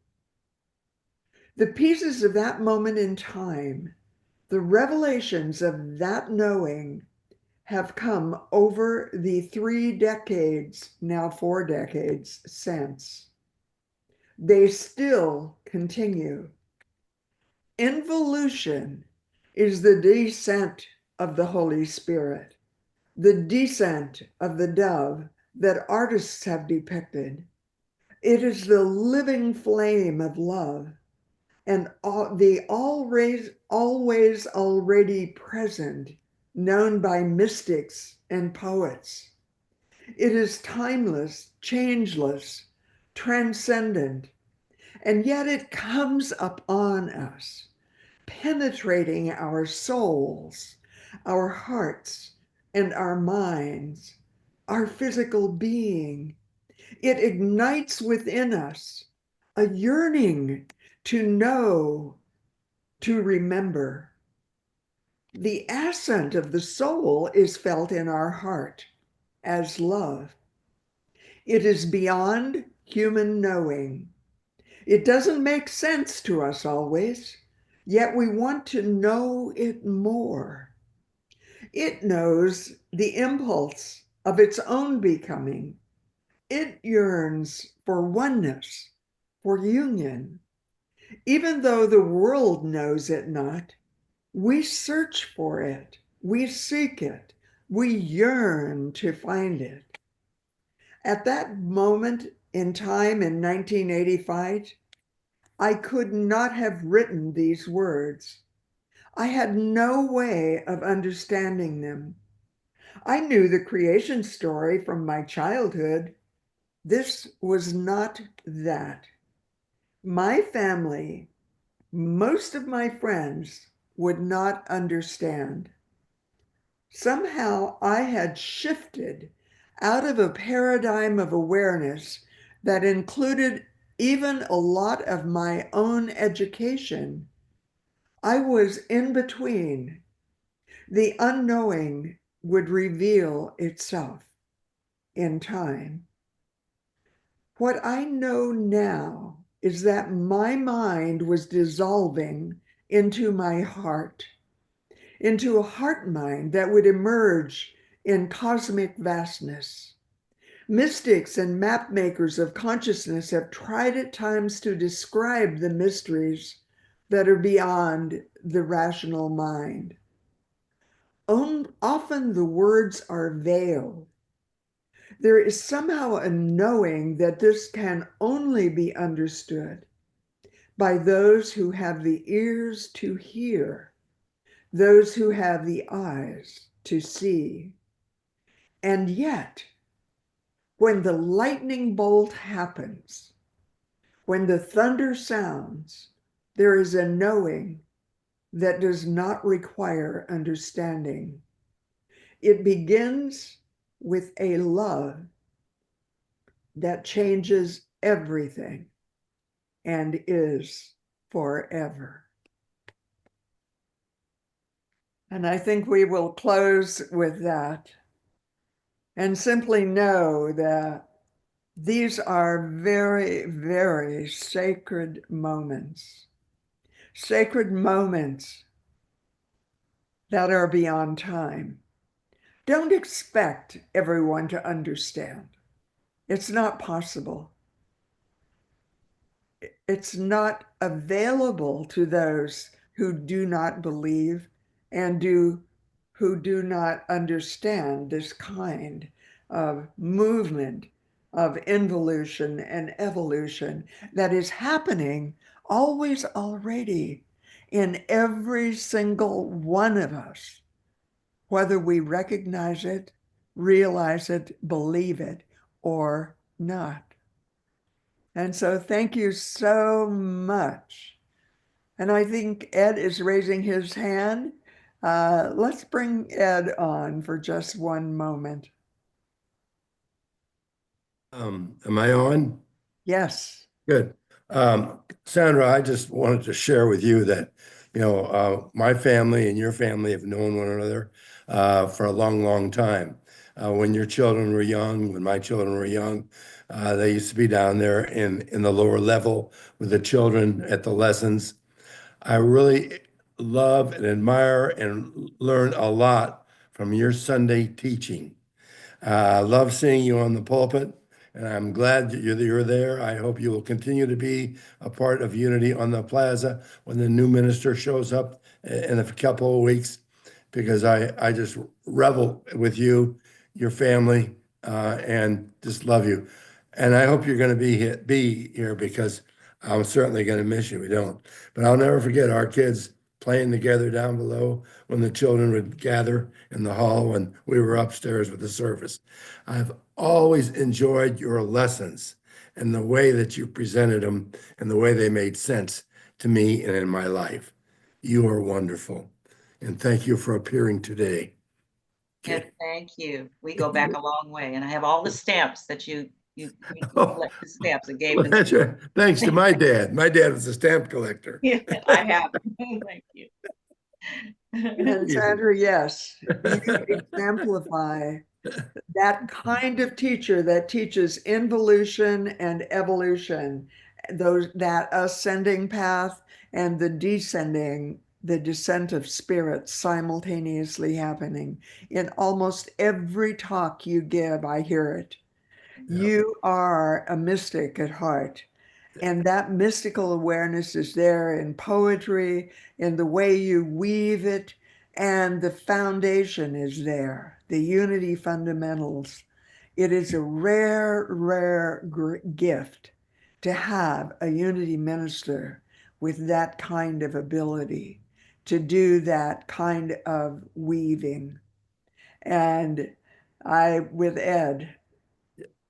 The pieces of that moment in time, the revelations of that knowing, have come over the 3 decades, now 4 decades since. They still continue. Involution is the descent of the Holy Spirit, the descent of the dove that artists have depicted. It is the living flame of love and the always already present, known by mystics and poets. It is timeless, changeless, transcendent, and yet it comes upon us, penetrating our souls, our hearts, and our minds, our physical being. It ignites within us a yearning to know, to remember. The ascent of the soul is felt in our heart as love. It is beyond human knowing. It doesn't make sense to us always, yet we want to know it more. It knows the impulse of its own becoming. It yearns for oneness, for union. Even though the world knows it not, we search for it, we seek it, we yearn to find it. At that moment in time in 1985, I could not have written these words. I had no way of understanding them. I knew the creation story from my childhood. This was not that. My family, most of my friends, would not understand. Somehow I had shifted out of a paradigm of awareness that included even a lot of my own education. I was in between. The unknowing would reveal itself in time. What I know now is that my mind was dissolving into my heart, into a heart mind that would emerge in cosmic vastness. Mystics and map makers of consciousness have tried at times to describe the mysteries that are beyond the rational mind. Often the words are veiled. There is somehow a knowing that this can only be understood by those who have the ears to hear, those who have the eyes to see. And yet, when the lightning bolt happens, when the thunder sounds, there is a knowing that does not require understanding. It begins with a love that changes everything and is forever. And I think we will close with that and simply know that these are very, very sacred moments that are beyond time. Don't expect everyone to understand. It's not possible. It's not available to those who do not believe and who do not understand this kind of movement of involution and evolution that is happening always already in every single one of us, whether we recognize it, realize it, believe it, or not. And so thank you so much. And I think Ed is raising his hand. Let's bring Ed on for just one moment. Am I on? Yes. Good. Sandra, I just wanted to share with you that, my family and your family have known one another for a long, long time. When your children were young, when my children were young, they used to be down there in the lower level with the children at the lessons. I really love and admire and learn a lot from your Sunday teaching. I love seeing you on the pulpit, and I'm glad that you're there. I hope you will continue to be a part of Unity on the Plaza when the new minister shows up in a couple of weeks, because I just revel with you, your family, and just love you. And I hope you're going to be here because I'm certainly going to miss you. We don't, but I'll never forget our kids playing together down below when the children would gather in the hall when we were upstairs with the service. I've always enjoyed your lessons and the way that you presented them and the way they made sense to me and in my life. You are wonderful. And thank you for appearing today. Yes, Okay. thank you. We go back a long way, and I have all the stamps that you Oh, collect the stamps and gave well, them. that's right. Thanks to my dad. My dad was a stamp collector. Yeah, I have. Thank you. And Sandra, yes, you exemplify that kind of teacher that teaches involution and evolution, that ascending path and the descent of spirit simultaneously happening. In almost every talk you give, I hear it. Yeah. You are a mystic at heart. And that mystical awareness is there in poetry, in the way you weave it, and the foundation is there, the unity fundamentals. It is a rare, rare gift to have a unity minister with that kind of ability to do that kind of weaving. And I, with Ed,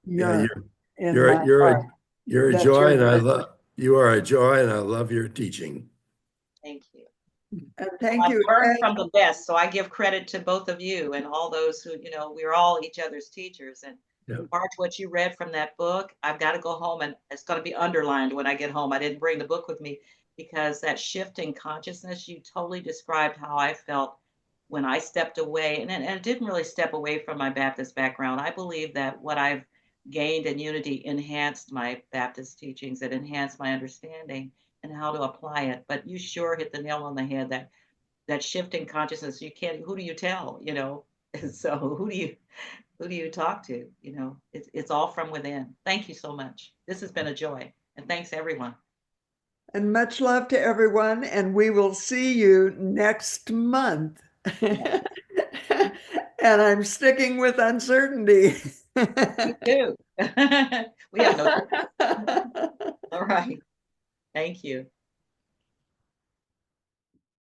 Yeah, yearn in you're my you're heart a you're a that joy, you're and I with love you are a joy, and I love your teaching. Thank you. And thank I've you, learned Ed. from the best, so I give credit to both of you and all those who, we're all each other's teachers. And Yeah. Marge, what you read from that book, I've got to go home and it's going to be underlined when I get home. I didn't bring the book with me because that shift in consciousness, you totally described how I felt when I stepped away and didn't really step away from my Baptist background. I believe that what I've gained in unity enhanced my Baptist teachings, it enhanced my understanding and how to apply it. But you sure hit the nail on the head that shift in consciousness. You can't, who do you tell, and so who do you talk to, it's all from within. Thank you so much. This has been a joy, and thanks everyone. And much love to everyone. And we will see you next month. And I'm sticking with uncertainty. Me too. We have no. All right, thank you.